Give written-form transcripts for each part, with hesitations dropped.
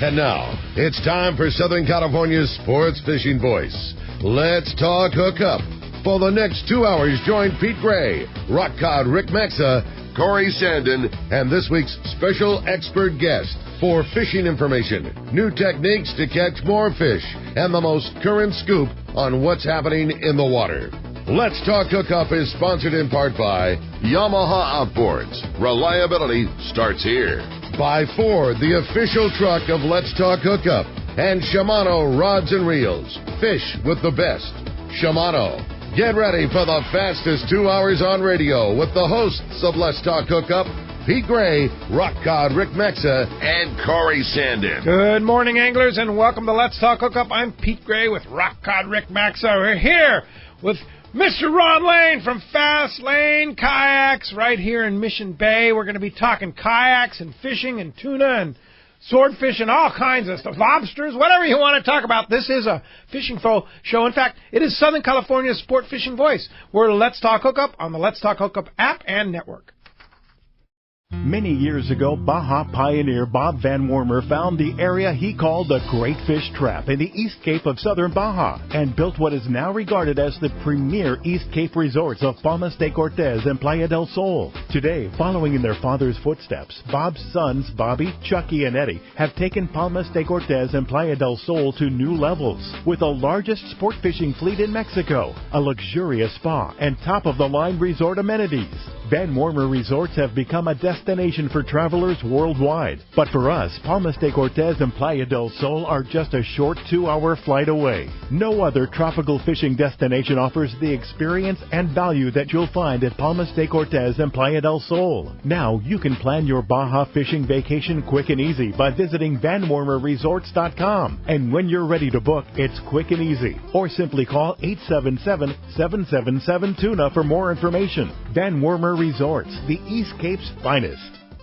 And now, it's time for Southern California's sports fishing voice. Let's talk hookup. For the next 2 hours, join Pete Gray, Rock Cod Rick Maxa, Corey Sandin, and this week's special expert guest for fishing information, new techniques to catch more fish, and the most current scoop on what's happening in the water. Let's Talk Hookup is sponsored in part by Yamaha Outboards. Reliability starts here. By Ford, the official truck of Let's Talk Hookup. And Shimano Rods and Reels. Fish with the best. Shimano. Get ready for the fastest 2 hours on radio with the hosts of Let's Talk Hookup, Pete Gray, Rock Cod Rick Maxa, and Corey Sandin. Good morning, anglers, and welcome to Let's Talk Hookup. I'm Pete Gray with Rock Cod Rick Maxa. We're here with Mr. Ron Lane from Fast Lane Kayaks right here in Mission Bay. We're going to be talking kayaks and fishing and tuna and swordfish and all kinds of stuff, lobsters, whatever you want to talk about. This is a fishing show. In fact, it is Southern California's sport fishing voice. We're Let's Talk Hookup on the Let's Talk Hookup app and network. Many years ago, Baja pioneer Bob Van Wormer found the area he called the Great Fish Trap in the East Cape of southern Baja and built what is now regarded as the premier East Cape resorts of Palmas de Cortez and Playa del Sol. Today, following in their father's footsteps, Bob's sons, Bobby, Chucky, and Eddie, have taken Palmas de Cortez and Playa del Sol to new levels with the largest sport fishing fleet in Mexico, a luxurious spa, and top-of-the-line resort amenities. Van Wormer Resorts have become a destination for travelers worldwide. But for us, Palmas de Cortez and Playa del Sol are just a short 2-hour flight away. No other tropical fishing destination offers the experience and value that you'll find at Palmas de Cortez and Playa del Sol. Now you can plan your Baja fishing vacation quick and easy by visiting VanWormerResorts.com. And when you're ready to book, it's quick and easy. Or simply call 877-777-TUNA for more information. Van Wormer Resorts, the East Cape's finest.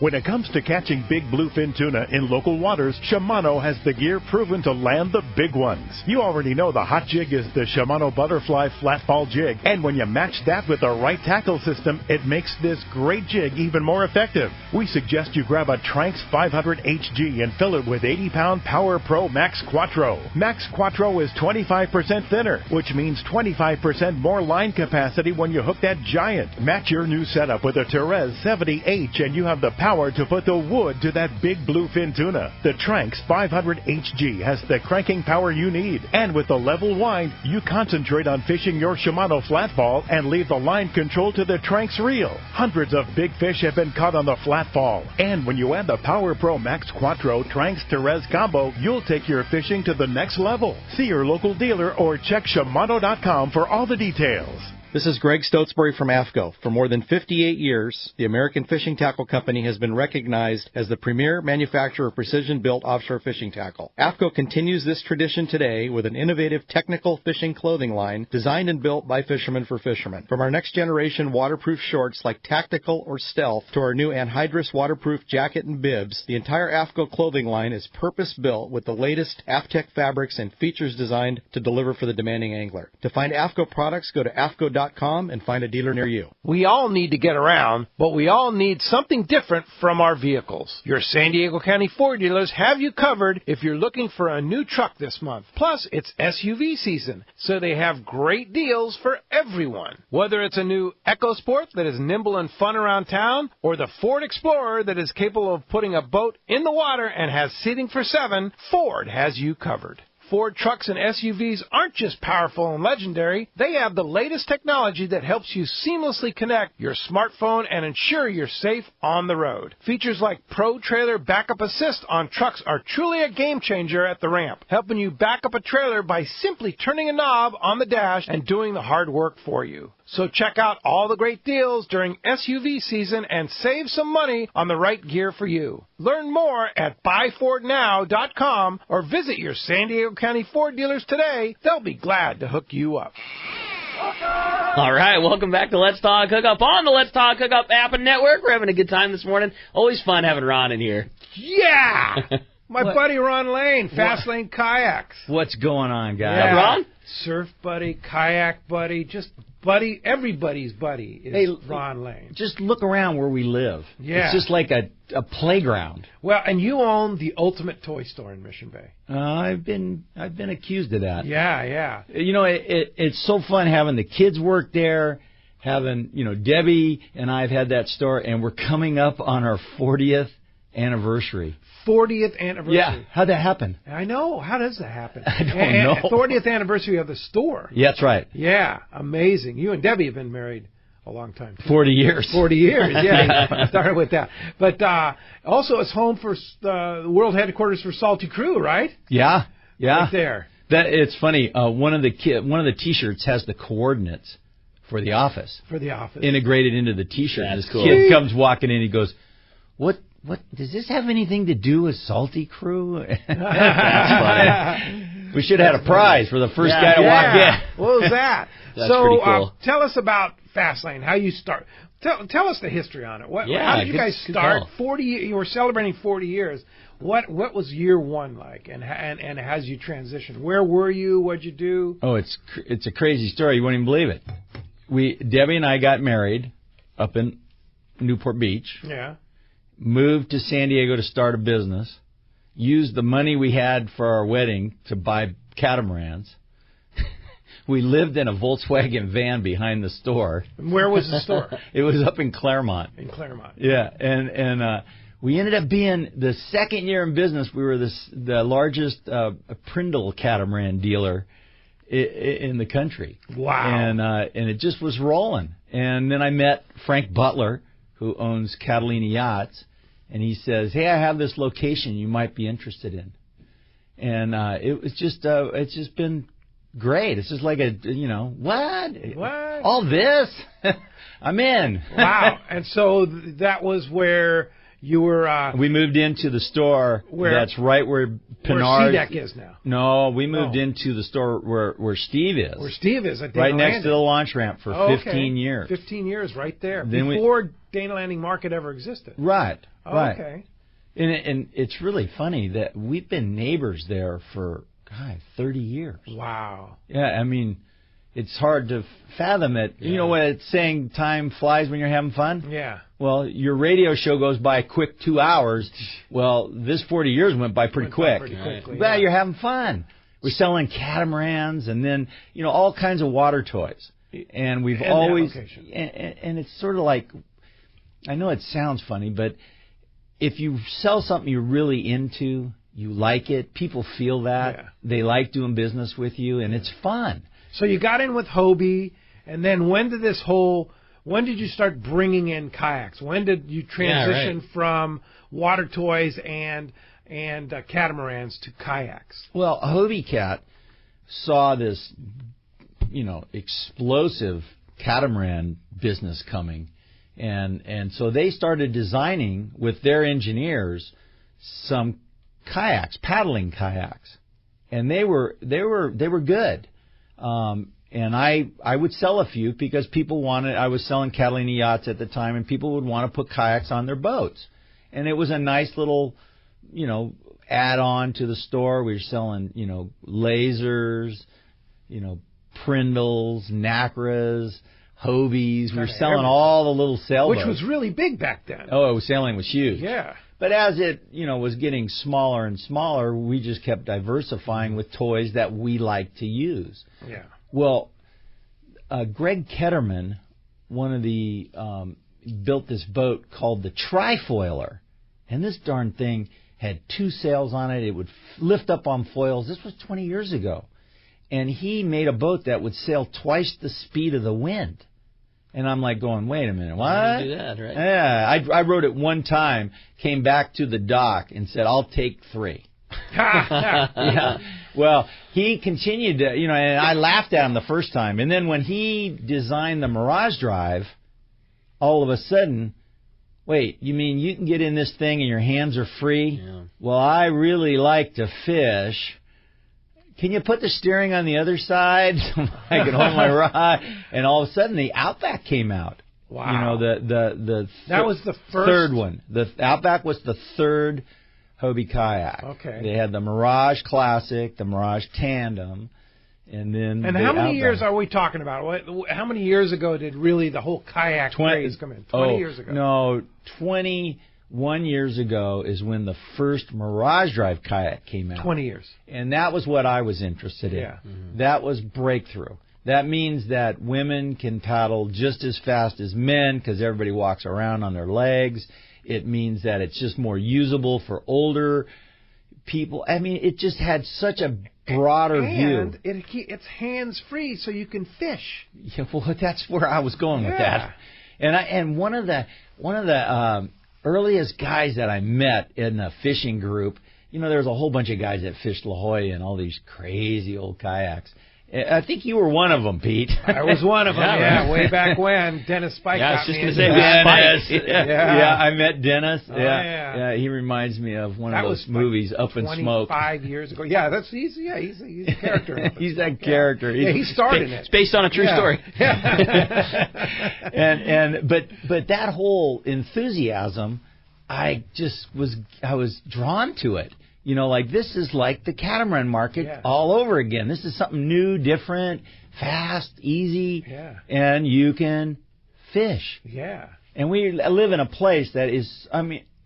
When it comes to catching big bluefin tuna in local waters, Shimano has the gear proven to land the big ones. You already know the hot jig is the Shimano Butterfly Flat Ball Jig, and when you match that with the right tackle system, it makes this great jig even more effective. We suggest you grab a Tranx 500 HG and fill it with 80-pound Power Pro Max Quattro. Max Quattro is 25% thinner, which means 25% more line capacity when you hook that giant. Match your new setup with a Therese 70H and you have the power to put the wood to that big bluefin tuna. The Tranx 500 HG has the cranking power you need, and with the level wind, you concentrate on fishing your Shimano flat ball and leave the line control to the Tranx reel. Hundreds of big fish have been caught on the flat ball, and when you add the Power Pro Max Quattro Tranx Therese combo, you'll take your fishing to the next level. See your local dealer or check Shimano.com for all the details. This is Greg Stotesbury from AFCO. For more than 58 years, the American Fishing Tackle Company has been recognized as the premier manufacturer of precision-built offshore fishing tackle. AFCO continues this tradition today with an innovative technical fishing clothing line designed and built by fishermen for fishermen. From our next-generation waterproof shorts like Tactical or Stealth to our new anhydrous waterproof jacket and bibs, the entire AFCO clothing line is purpose-built with the latest AFTEC fabrics and features designed to deliver for the demanding angler. To find AFCO products, go to AFCO.com and find a dealer near you. We all need to get around, but we all need something different from our vehicles. Your San Diego County Ford dealers have you covered if you're looking for a new truck this month. Plus, it's SUV season, so they have great deals for everyone. Whether it's a new EcoSport that is nimble and fun around town, or the Ford Explorer that is capable of putting a boat in the water and has seating for 7, Ford has you covered. Ford trucks and SUVs aren't just powerful and legendary. They have the latest technology that helps you seamlessly connect your smartphone and ensure you're safe on the road. Features like Pro Trailer Backup Assist on trucks are truly a game changer at the ramp, helping you back up a trailer by simply turning a knob on the dash and doing the hard work for you. So check out all the great deals during SUV season and save some money on the right gear for you. Learn more at buyfordnow.com or visit your San Diego County Ford dealers today. They'll be glad to hook you up. All right, welcome back to Let's Talk Hookup on the Let's Talk Hookup app and network. We're having a good time this morning. Always fun having Ron in here. Yeah! My buddy Ron Lane, Fast Lane Kayaks. What's going on, guys? Yeah. Ron? Surf buddy, kayak buddy, just buddy, everybody's buddy is Ron Lane. Just look around where we live. Yeah. It's just like a playground. Well, and you own the ultimate toy store in Mission Bay. I've been accused of that. Yeah. You know, it's so fun having the kids work there, having, Debbie and I have had that store, and we're coming up on our 40th anniversary. 40th anniversary. Yeah. How'd that happen? I know. How does that happen? I don't know. 40th anniversary of the store. Yeah, that's right. Yeah. Amazing. You and Debbie have been married a long time, too. 40 years. 40 years, yeah. Started with that. But also it's home for the world headquarters for Salty Crew, right? Yeah. Right there. It's funny. One of the T-shirts has the coordinates for the office. For the office. Integrated into the T-shirt. That's this cool. kid comes walking in, he goes, What does this have anything to do with Salty Crew? That's funny. We should have had a prize for the first guy to walk in. What was that? That's pretty cool. Tell us about Fastlane, how you start. Tell us the history on it. How did you guys start? 40. You were celebrating 40 years. What was year one like, and as you transitioned? Where were you? What'd you do? Oh, it's a crazy story. You won't even believe it. Debbie and I got married up in Newport Beach. Yeah. Moved to San Diego to start a business. Used the money we had for our wedding to buy catamarans. We lived in a Volkswagen van behind the store. Where was the store? It was up in Claremont. In Claremont. Yeah, and we ended up being the second year in business. We were the largest Prindle catamaran dealer in the country. Wow. And it just was rolling. And then I met Frank Butler, who owns Catalina Yachts, and he says, "Hey, I have this location you might be interested in." And it's just been great. It's just like what? All this? I'm in. Wow. And so that was where you were... we moved into the store that's right where Pinard... Where CDEC is now. No, we moved into the store where Steve is. Where Steve is at Dana right Landing. next to the launch ramp for 15 years. 15 years right there. Then before Dana Landing Market ever existed. Right. Oh, right. Okay. And it's really funny that we've been neighbors there for, 30 years. Wow. Yeah, I mean, it's hard to fathom it. Yeah. You know what it's saying, time flies when you're having fun? Yeah. Well, your radio show goes by a quick 2 hours. Well, this 40 years went by pretty quick. Well, you're having fun. We're selling catamarans and then, all kinds of water toys. And we've always... And it's sort of like... I know it sounds funny, but if you sell something you're really into, you like it, people feel that. Yeah. They like doing business with you, and it's fun. So you got in with Hobie, and then when did you start bringing in kayaks? When did you transition from water toys and catamarans to kayaks? Well, Hobie Cat saw this, explosive catamaran business coming. And so they started designing with their engineers some kayaks, paddling kayaks, and they were good. And I would sell a few because people wanted. I was selling Catalina Yachts at the time, and people would want to put kayaks on their boats, and it was a nice little, add-on to the store. We were selling, lasers, Prindles, Nacras, Hobies. We were selling all the little sailboats. Which was really big back then. Oh, sailing was huge. Yeah. But as it, was getting smaller and smaller, we just kept diversifying with toys that we like to use. Yeah. Well, Greg Ketterman, built this boat called the Trifoiler. And this darn thing had 2 sails on it. It would lift up on foils. This was 20 years ago. And he made a boat that would sail twice the speed of the wind. And I'm like going, wait a minute, what? You do that, right? Yeah, I wrote it one time, came back to the dock and said, I'll take 3. Yeah. Well, he continued to, and I laughed at him the first time. And then when he designed the Mirage Drive, all of a sudden, wait, you mean you can get in this thing and your hands are free? Yeah. Well, I really like to fish. Can you put the steering on the other side so I can hold my rod? And all of a sudden, the Outback came out. Wow. That was the first? Third one. The Outback was the third Hobie kayak. Okay. They had the Mirage Classic, the Mirage Tandem, And then how many years are we talking about? How many years ago did really the whole kayak craze come in? 20 years ago? No, 21 years ago is when the first Mirage Drive kayak came out. 20 years. And that was what I was interested in. Yeah. Mm-hmm. That was breakthrough. That means that women can paddle just as fast as men because everybody walks around on their legs. It means that it's just more usable for older people. I mean, it just had such a broader view. And it's hands-free, so you can fish. Yeah, well, that's where I was going with that. And one of the earliest guys that I met in the fishing group, there was a whole bunch of guys that fished La Jolla and all these crazy old kayaks. I think you were one of them, Pete. I was one of them, way back when. Dennis Spike got me. Dennis. Yeah, I met Dennis. Oh, yeah, he reminds me of one of those movies, Up in Smoke. 25 years ago. Yeah, he's a character. He's that character. Yeah, he starred in it. It's based on a true story. But that whole enthusiasm, I was drawn to it. This is like the catamaran market all over again. This is something new, different, fast, easy, and you can fish. Yeah. And we live in a place that is,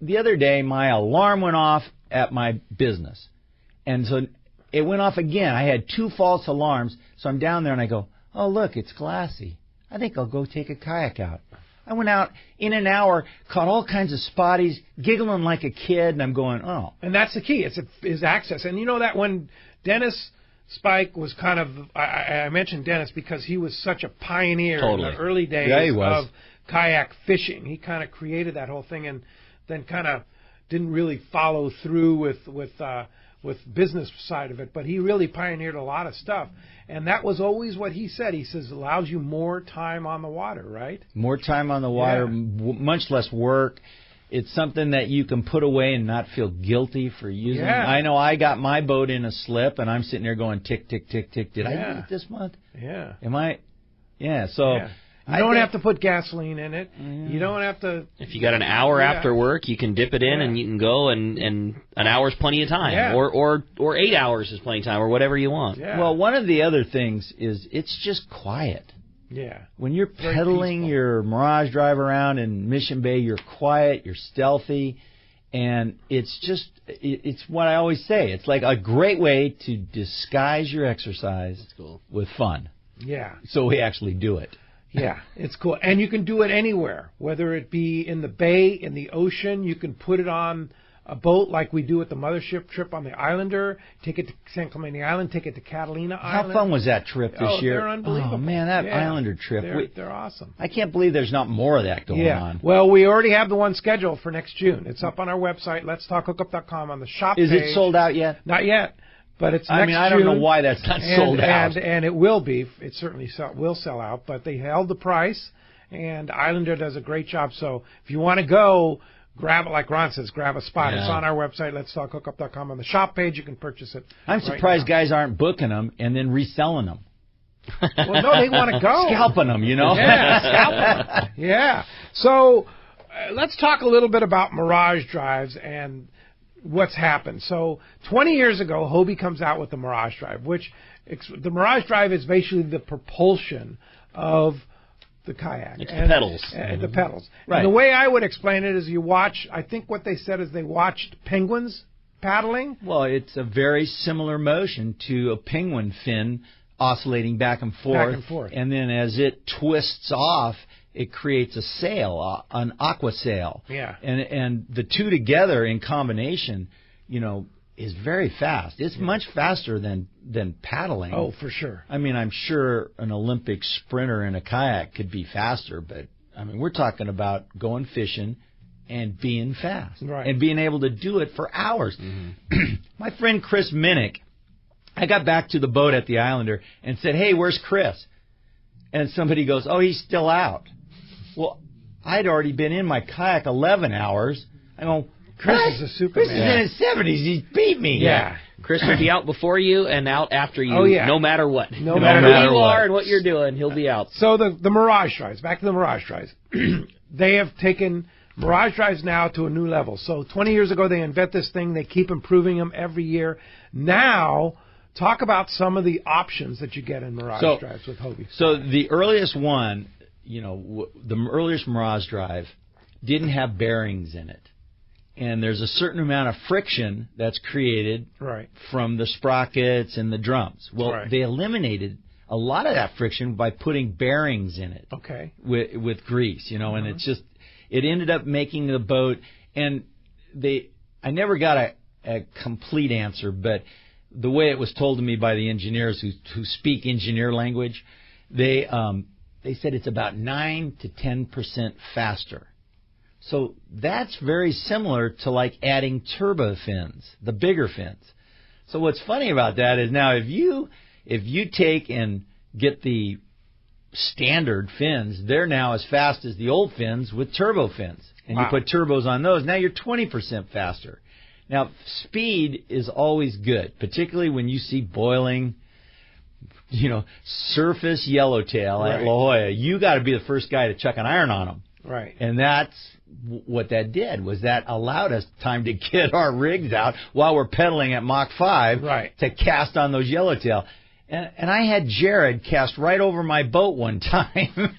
the other day my alarm went off at my business. And so it went off again. I had 2 false alarms. So I'm down there and I go, oh, look, it's glassy. I think I'll go take a kayak out. I went out in an hour, caught all kinds of spotties, giggling like a kid, and I'm going, oh. And that's the key. It's access. And that when Dennis Spike was kind of, I mentioned Dennis because he was such a pioneer in the early days of kayak fishing. He kind of created that whole thing and then kind of didn't really follow through with business side of it, but he really pioneered a lot of stuff. And that was always what he said. He says it allows you more time on the water, right? More time on the water, much less work. It's something that you can put away and not feel guilty for using. Yeah. I know I got my boat in a slip, and I'm sitting there going, tick, tick, tick, tick. Did I use it this month? Yeah. Am I? Yeah, so... Yeah. You don't have to put gasoline in it. You don't have to... If you got an hour after work, you can dip it in and you can go, and an hour's plenty of time. Yeah. Or 8 hours is plenty of time, or whatever you want. Yeah. Well, one of the other things is it's just quiet. Yeah. When you're pedaling your Mirage Drive around in Mission Bay, you're quiet, you're stealthy, and it's what I always say. It's like a great way to disguise your exercise with fun. Yeah. So we actually do it. Yeah, it's cool. And you can do it anywhere, whether it be in the bay, in the ocean. You can put it on a boat like we do at the mothership trip on the Islander. Take it to San Clemente Island. Take it to Catalina Island. How fun was that trip this year? They're unbelievable. Oh, man, that Islander trip. They're awesome. I can't believe there's not more of that going on. Well, we already have the one scheduled for next June. It's up on our website, letstalkhookup.com, on the shop page. Is it sold out yet? Not yet. But it's next June. I don't know why that's not sold out. And it will be. It certainly will sell out. But they held the price, and Islander does a great job. So if you want to go, grab it, like Ron says, grab a spot. Yeah. It's on our website, letstalkhookup.com. On the shop page, you can purchase it. I'm surprised guys aren't booking them and then reselling them. Well, no, they want to go. Scalping them, Yeah, scalping them. Yeah. So let's talk a little bit about Mirage Drives and what's happened. So 20 years ago, Hobie comes out with the Mirage Drive, which the Mirage Drive is basically the propulsion of the kayak. It's the pedals. The pedals. Right. And the way I would explain it is I think what they said is they watched penguins paddling. Well, it's a very similar motion to a penguin fin oscillating back and forth. And then as it twists off, it creates a sail, an aqua sail. Yeah. And the two together in combination, is very fast. It's much faster than paddling. Oh, for sure. I mean, I'm sure an Olympic sprinter in a kayak could be faster, but we're talking about going fishing and being fast. Right. And being able to do it for hours. Mm-hmm. My friend Chris Minnick, I got back to the boat at the Islander and said, "Hey, where's Chris?" And somebody goes, "Oh, he's still out." Well, I'd already been in my kayak 11 hours. I go, Chris is a Superman. Chris is in his 70s. He beat me. Yeah. Chris will be out before you and out after you, no matter what. No matter who you are and what you're doing, he'll be out. So the Mirage Drives, back to the Mirage Drives. They have taken Mirage Drives now to a new level. So 20 years ago, they invent this thing. They keep improving them every year. Now, Talk about some of the options that you get in Mirage drives with Hobie. So the earliest one, the earliest Mirage drive didn't have bearings in it. And there's a certain amount of friction that's created from the sprockets and the drums. Well, they eliminated a lot of that friction by putting bearings in it. Okay. With grease, and it ended up making the boat, and I never got a complete answer, but the way it was told to me by the engineers who speak engineer language, they said it's about 9 to 10% faster. So that's very similar to like adding turbo fins, the bigger fins. So what's funny about that is now if you take and get the standard fins, they're now as fast as the old fins with turbo fins. And you put turbos on those, now you're 20% faster. Now, speed is always good, particularly when you see boiling, surface yellowtail at La Jolla. You got to be the first guy to chuck an iron on them. Right. And that's what that did, was that allowed us time to get our rigs out while we're pedaling at Mach 5 to cast on those yellowtail. And I had Jared cast right over my boat one time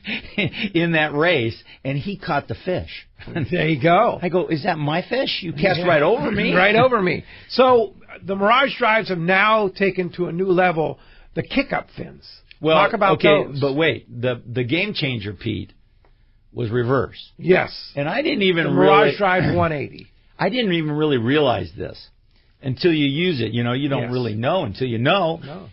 in that race, and he caught the fish. There you go. I go, is that my fish? You cast right over me? Right over me. So the Mirage drives have now taken to a new level the kick-up fins. Well, talk about those. But wait, the game changer, Pete, was reverse. Yes. And I didn't even the Mirage Drive 180. I didn't even really realize this until you use it. You don't really know until you know. No.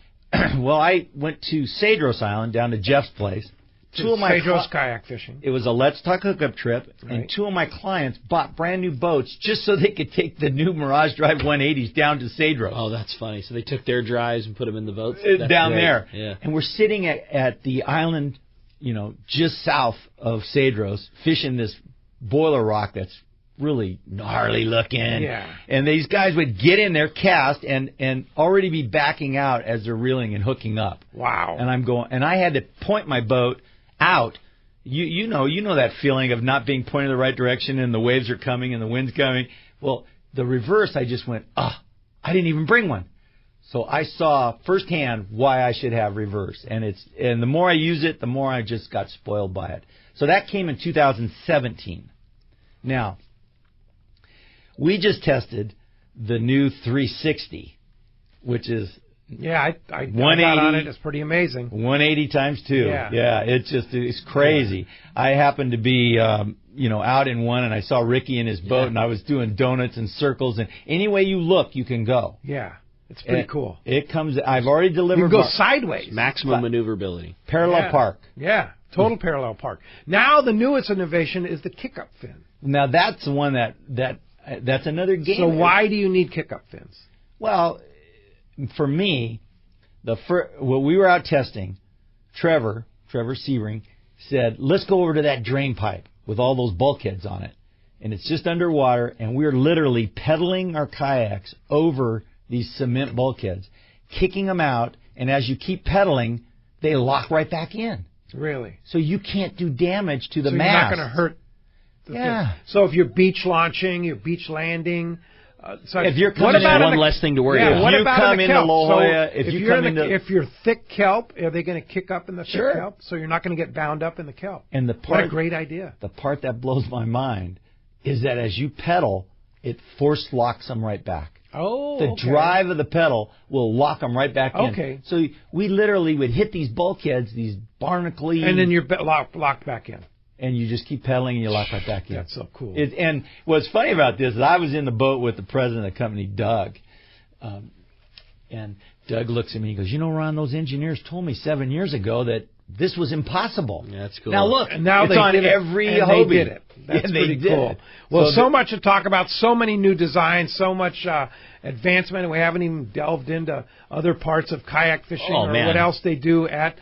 Well, I went to Cedros Island, down to Jeff's place. Cedros kayak fishing. It was a Let's Talk hookup trip, and two of my clients bought brand new boats just so they could take the new Mirage Drive 180s down to Cedros. Oh, that's funny. So they took their drives and put them in the boats? Down there. Yeah. And we're sitting at the island, just south of Cedros, fishing this boiler rock that's really gnarly looking. Yeah. And these guys would get in there, cast, and already be backing out as they're reeling and hooking up. Wow. And I'm going, and I had to point my boat out. You know that feeling of not being pointed in the right direction and the waves are coming and the wind's coming. Well, the reverse, I just went, I didn't even bring one. So I saw firsthand why I should have reverse. And the more I use it, the more I just got spoiled by it. So that came in 2017. Now, we just tested the new 360, which is I got on it. It's pretty amazing. 180 times 2. Yeah. It's crazy. I happened to be out in one, and I saw Ricky in his boat, and I was doing donuts and circles, and any way you look, you can go. Yeah. It's pretty cool. It comes. I've already delivered. You can go sideways. Maximum maneuverability. Parallel park. Yeah. Total parallel park. Now the newest innovation is the kick-up fin. Now that's the one that's another game. So why do you need kick-up fins? Well, for me, when we were out testing, Trevor Sebring said, let's go over to that drain pipe with all those bulkheads on it. And it's just underwater, and we're literally pedaling our kayaks over these cement bulkheads, kicking them out, and as you keep pedaling, they lock right back in. Really? So you can't do damage to the mast. mast. You're not going to hurt the thing. So if you're beach launching, you're beach landing... if you're coming one less thing to worry about. What if you about come into La Jolla, if you're thick kelp, are they going to kick up in the thick kelp? So you're not going to get bound up in the kelp. And what a great idea. The part that blows my mind is that as you pedal, it force locks them right back. Oh, the drive of the pedal will lock them right back in. Okay. So we literally would hit these bulkheads, these barnacles. And then you're locked back in. And you just keep pedaling and you lock right back in. That's so cool. And what's funny about this is I was in the boat with the president of the company, Doug. And Doug looks at me and he goes, Ron, those engineers told me 7 years ago that this was impossible. Yeah, that's cool. Now look, and now it's they on did every it. Hobie. They did it. That's pretty cool. Well, so much to talk about, so many new designs, so much advancement, and we haven't even delved into other parts of kayak fishing what else they do at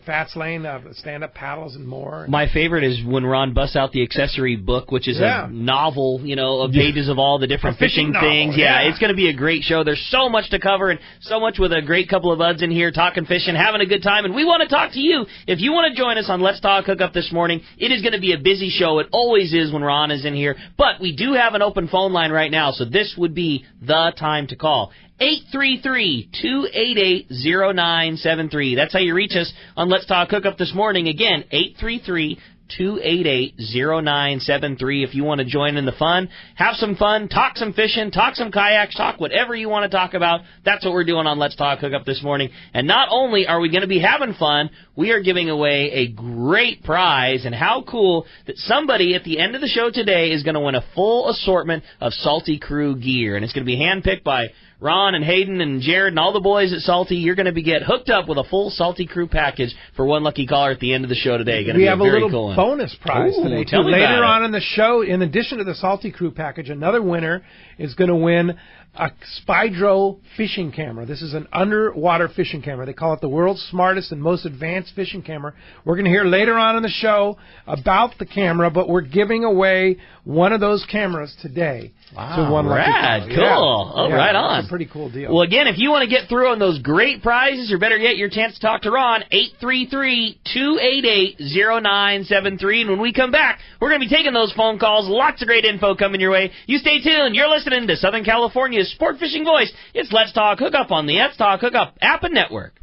Fats Lane, stand-up paddles and more. My favorite is when Ron busts out the accessory book, which is a novel, of pages of all the different fishing things. It's going to be a great show. There's so much to cover and so much with a great couple of buds in here talking fishing, having a good time, and we want to talk to you. If you want to join us on Let's Talk Hookup this morning, it is going to be a busy show. It always is when Ron is in here, but we do have an open phone line right now, so this would be the time to call. 833-288-0973. That's how you reach us on Let's Talk Hookup this morning. Again, 833-288-0973 if you want to join in the fun. Have some fun, talk some fishing, talk some kayaks, talk whatever you want to talk about. That's what we're doing on Let's Talk Hookup this morning. And not only are we going to be having fun, we are giving away a great prize. And how cool that somebody at the end of the show today is going to win a full assortment of Salty Crew gear. And it's going to be handpicked by Ron and Hayden and Jared and all the boys at Salty. You're going to get hooked up with a full Salty Crew package for one lucky caller at the end of the show today. We have a little bonus prize today, too. Later on in the show, in addition to the Salty Crew package, another winner is going to win a Spydro fishing camera. This is an underwater fishing camera. They call it the world's smartest and most advanced fishing camera. We're going to hear later on in the show about the camera, but we're giving away one of those cameras today. Wow, to one rad, cool. Yeah. Oh, right on. It's a pretty cool deal. Well, again, if you want to get through on those great prizes, or better yet, your chance to talk to Ron, 833-288-0973. And when we come back, we're going to be taking those phone calls. Lots of great info coming your way. You stay tuned. You're listening to Southern California's sport fishing voice. It's Let's Talk Hookup on the Let's Talk Hookup app and network.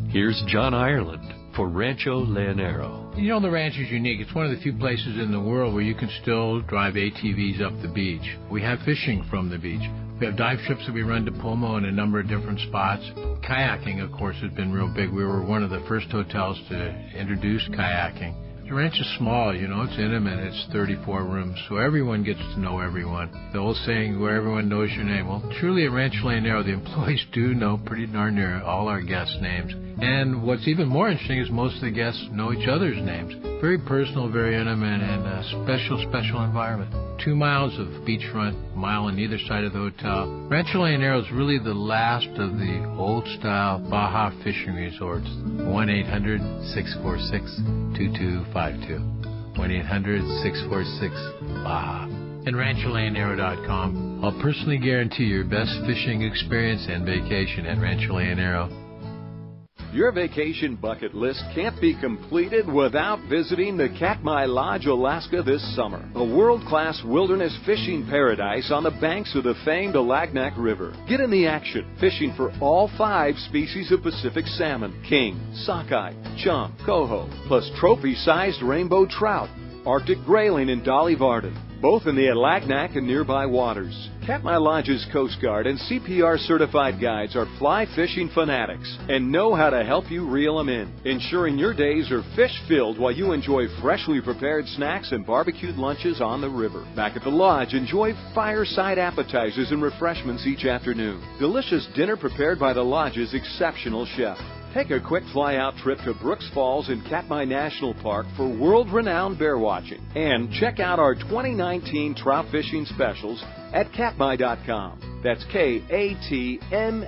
Here's John Ireland for Rancho Leonero. You know, the ranch is unique. It's one of the few places in the world where you can still drive ATVs up the beach. We have fishing from the beach. We have dive trips that we run to Pomo in a number of different spots. Kayaking, of course, has been real big. We were one of the first hotels to introduce kayaking. The ranch is small, you know, it's intimate. It's 34 rooms, so everyone gets to know everyone. The old saying, where everyone knows your name. Well, truly at Rancho Leonero, the employees do know pretty darn near all our guests' names. And what's even more interesting is most of the guests know each other's names. Very personal, very intimate, and a special, special environment. 2 miles of beachfront, mile on either side of the hotel. Rancho Leonero is really the last of the old-style Baja fishing resorts. 1-800-646-2252. 1-800-646-BAJA. And RanchoLeonero.com. I'll personally guarantee your best fishing experience and vacation at Rancho Leonero. Your vacation bucket list can't be completed without visiting the Katmai Lodge, Alaska this summer. A world-class wilderness fishing paradise on the banks of the famed Alagnak River. Get in the action, fishing for all 5 species of Pacific salmon, king, sockeye, chum, coho, plus trophy-sized rainbow trout, Arctic grayling, and Dolly Varden, both in the Alagnak and nearby waters. Katmai Lodge's Coast Guard and CPR certified guides are fly fishing fanatics and know how to help you reel them in, ensuring your days are fish-filled while you enjoy freshly prepared snacks and barbecued lunches on the river. Back at the lodge, enjoy fireside appetizers and refreshments each afternoon. Delicious dinner prepared by the lodge's exceptional chef. Take a quick fly-out trip to Brooks Falls in Katmai National Park for world-renowned bear watching. And check out our 2019 trout fishing specials at Katmai.com. That's Katmai.com.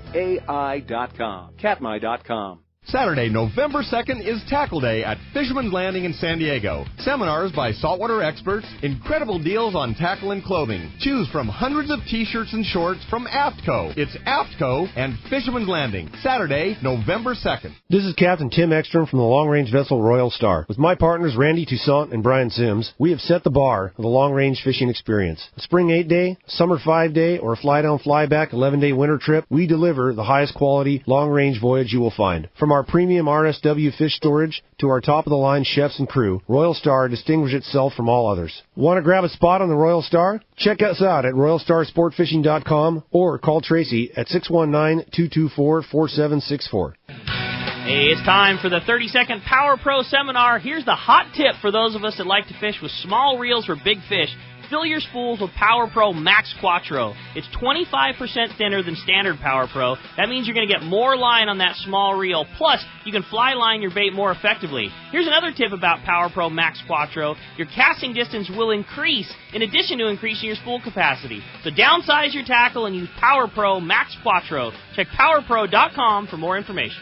Katmai.com. Saturday, November 2nd is Tackle Day at Fisherman's Landing in San Diego. Seminars by saltwater experts, incredible deals on tackle and clothing. Choose from hundreds of t-shirts and shorts from AFTCO. It's AFTCO and Fisherman's Landing. Saturday, November 2nd. This is Captain Tim Ekstrom from the long-range vessel Royal Star. With my partners Randy Toussaint and Brian Sims, we have set the bar for the long-range fishing experience. A spring 8-day, summer 5-day, or a fly-down, fly-back 11-day winter trip, we deliver the highest quality long-range voyage you will find. From our premium RSW fish storage to our top-of-the-line chefs and crew, Royal Star distinguishes itself from all others. Want to grab a spot on the Royal Star? Check us out at RoyalStarSportFishing.com or call Tracy at 619-224-4764. Hey, it's time for the 30-second Power Pro Seminar. Here's the hot tip for those of us that like to fish with small reels for big fish. Fill your spools with Power Pro Max Quattro. It's 25% thinner than standard Power Pro. That means you're going to get more line on that small reel. Plus, you can fly line your bait more effectively. Here's another tip about Power Pro Max Quattro. Your casting distance will increase in addition to increasing your spool capacity. So downsize your tackle and use Power Pro Max Quattro. Check PowerPro.com for more information.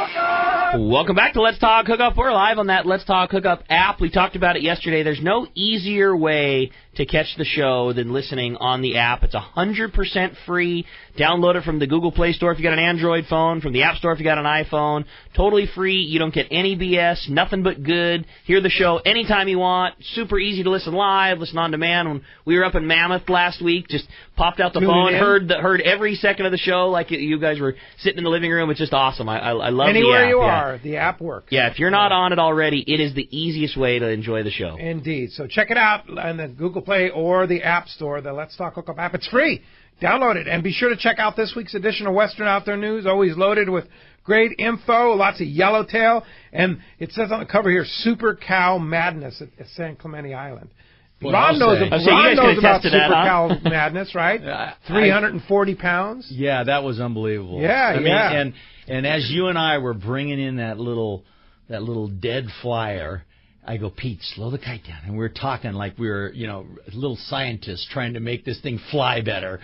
Welcome back to Let's Talk Hookup. We're live on that Let's Talk Hookup app. We talked about it yesterday. There's no easier way to catch the show than listening on the app. It's 100% free. Download it from the Google Play Store if you got an Android phone, from the App Store if you got an iPhone. Totally free. You don't get any BS, nothing but good. Hear the show anytime you want. Super easy to listen live, listen on demand. When we were up in Mammoth last week, just popped out the phone, heard every second of the show like you guys were sitting in the living room. It's just awesome. I love Anywhere the app. you are, the app works. Yeah, if you're not on it already, it is the easiest way to enjoy the show. Indeed. So check it out on the Google Play or the App Store, the Let's Talk Hookup app. It's free. Download it. And be sure to check out this week's edition of Western Outdoor News, always loaded with great info, lots of yellowtail. And it says on the cover here, Super Cow Madness at San Clemente Island. Well, Ron knows about Super huh? Cow Madness, right? 340 pounds. Yeah, that was unbelievable. Yeah, I mean, and as you and I were bringing in that little dead flyer, I go, Pete, slow the kite down. And we're talking like we were, little scientists trying to make this thing fly better.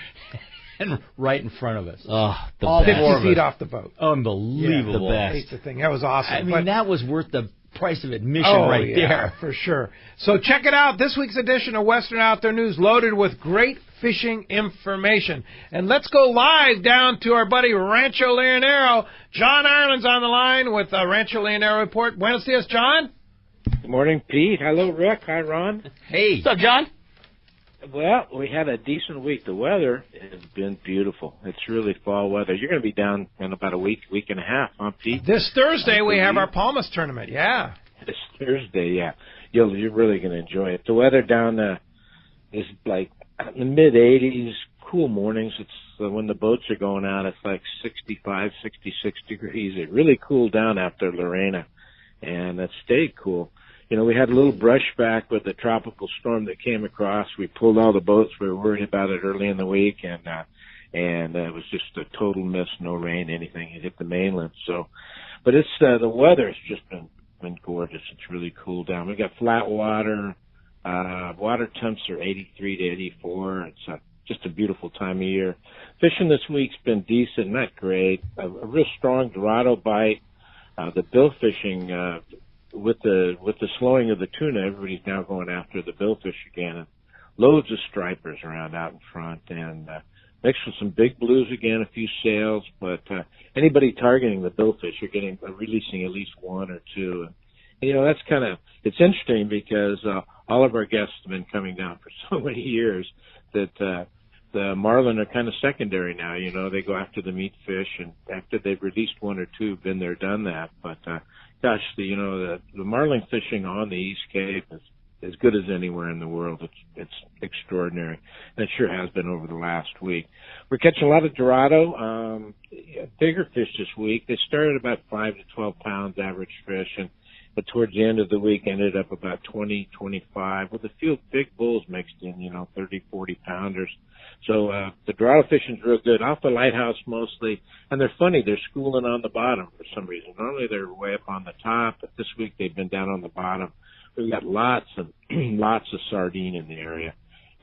And right in front of us. Oh, all 50 feet off the boat. Unbelievable. Yeah, the best. The thing. That was awesome. I mean, that was worth the price of admission there. For sure. So check it out. This week's edition of Western Outdoor News loaded with great fishing information. And let's go live down to our buddy Rancho Leonero. John Ireland's on the line with a Rancho Leonero report. Buenos dias, John. Good morning, Pete. Hello, Rick. Hi, Ron. Hey. What's up, John? Well, we had a decent week. The weather has been beautiful. It's really fall weather. You're going to be down in about a week and a half, huh, Pete? This Thursday we have our Palmas tournament, yeah. This Thursday, yeah. You're really going to enjoy it. The weather down is like in the mid-80s, cool mornings. It's when the boats are going out, it's like 65, 66 degrees. It really cooled down after Lorena, and it stayed cool. We had a little brushback with the tropical storm that came across. We pulled all the boats. We were worried about it early in the week, and it was just a total miss. No rain, anything. It hit the mainland. So, but it's the weather's just been gorgeous. It's really cooled down. We got flat water. Water temps are 83 to 84. It's just a beautiful time of year. Fishing this week's been decent, not great. A real strong Dorado bite. The bill fishing. With the slowing of the tuna, everybody's now going after the billfish again, and loads of stripers around out in front, and mixed with some big blues again, a few sails, but anybody targeting the billfish are releasing at least one or two, and that's it's interesting because all of our guests have been coming down for so many years that the marlin are kind of secondary now. They go after the meat fish, and after they've released one or two, been there, done that, but gosh, the marlin fishing on the East Cape is as good as anywhere in the world. It's extraordinary. And it sure has been over the last week. We're catching a lot of Dorado, bigger fish this week. They started about 5 to 12 pounds average fish, but towards the end of the week ended up about 20, 25 with a few big bulls mixed in, 30, 40 pounders. So the Dorado fishing's real good. Off the lighthouse mostly. And they're funny. They're schooling on the bottom for some reason. Normally they're way up on the top, but this week they've been down on the bottom. We've got lots of sardine in the area.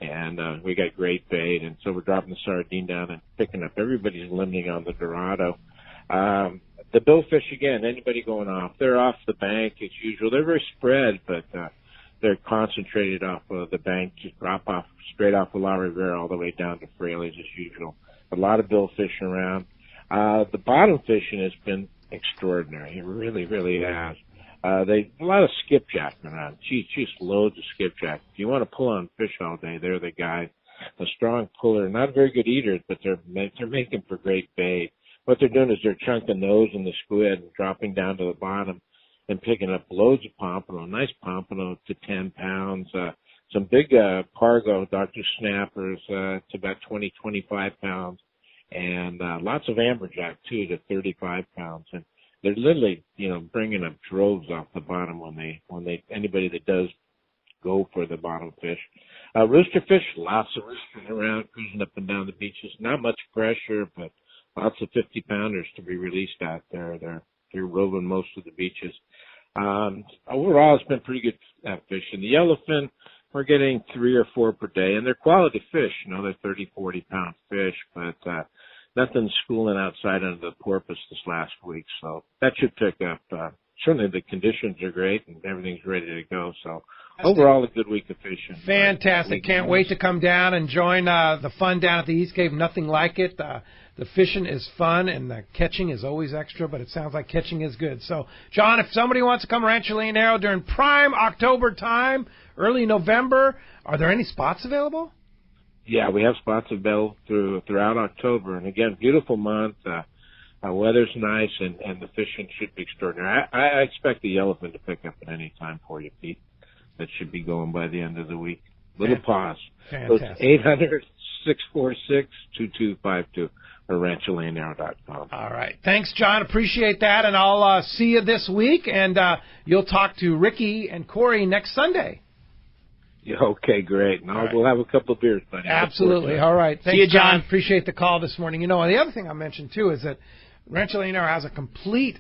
And we got great bait. And so we're dropping the sardine down and picking up. Everybody's limiting on the Dorado. The billfish, again, anybody going off, they're off the bank as usual. They're very spread, but they're concentrated off of the bank, just drop off straight off of La Rivera all the way down to Fraley's as usual. A lot of billfish around. The bottom fishing has been extraordinary. It really, really has. A lot of skipjack around. Just loads of skipjack. If you want to pull on fish all day, they're the guy. A strong puller, not very good eaters, but they're making for great bait. What they're doing is they're chunking those in the squid and dropping down to the bottom and picking up loads of pompano, nice pompano to 10 pounds. Some big Pargo, Dr. Snappers, to about 20, 25 pounds. And lots of amberjack, too, to 35 pounds. And they're literally, bringing up droves off the bottom when anybody that does go for the bottom fish. Roosterfish, lots of roosters around, cruising up and down the beaches. Not much pressure, but lots of 50-pounders to be released out there. They're roving most of the beaches. Overall, it's been pretty good fishing. The yellowfin, we're getting 3 or 4 per day, and they're quality fish. They're 30, 40-pound fish, but nothing schooling outside under the porpoise this last week, so that should pick up. Certainly the conditions are great and everything's ready to go. So overall, a good week of fishing. Fantastic. Can't wait to come down and join the fun down at the East Cape. Nothing like it. The fishing is fun, and the catching is always extra, but it sounds like catching is good. So, John, if somebody wants to come to Rancho Leonero during prime October time, early November, are there any spots available? Yeah, we have spots available throughout October. And, again, beautiful month. Weather's nice, and the fishing should be extraordinary. I expect the yellowfin to pick up at any time for you, Pete. That should be going by the end of the week. Little pause. Fantastic. So it's 800-646-2252 or rancholeonero.com. All right. Thanks, John. Appreciate that, and I'll see you this week, and you'll talk to Ricky and Corey next Sunday. Yeah, okay, great. And we'll have a couple of beers, buddy. Absolutely. All right. Thanks, see you, John. Appreciate the call this morning. You know, the other thing I mentioned, too, is that Rancho Leonero has a complete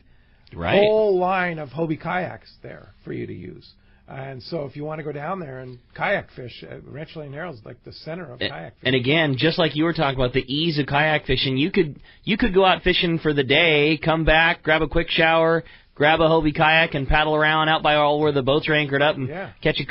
whole line of Hobie kayaks there for you to use. And so if you want to go down there and kayak fish, Rancho Leonero is like the center of kayak fishing. And again, just like you were talking about the ease of kayak fishing, you could go out fishing for the day, come back, grab a quick shower, grab a Hobie kayak and paddle around out by all where the boats are anchored up and catch a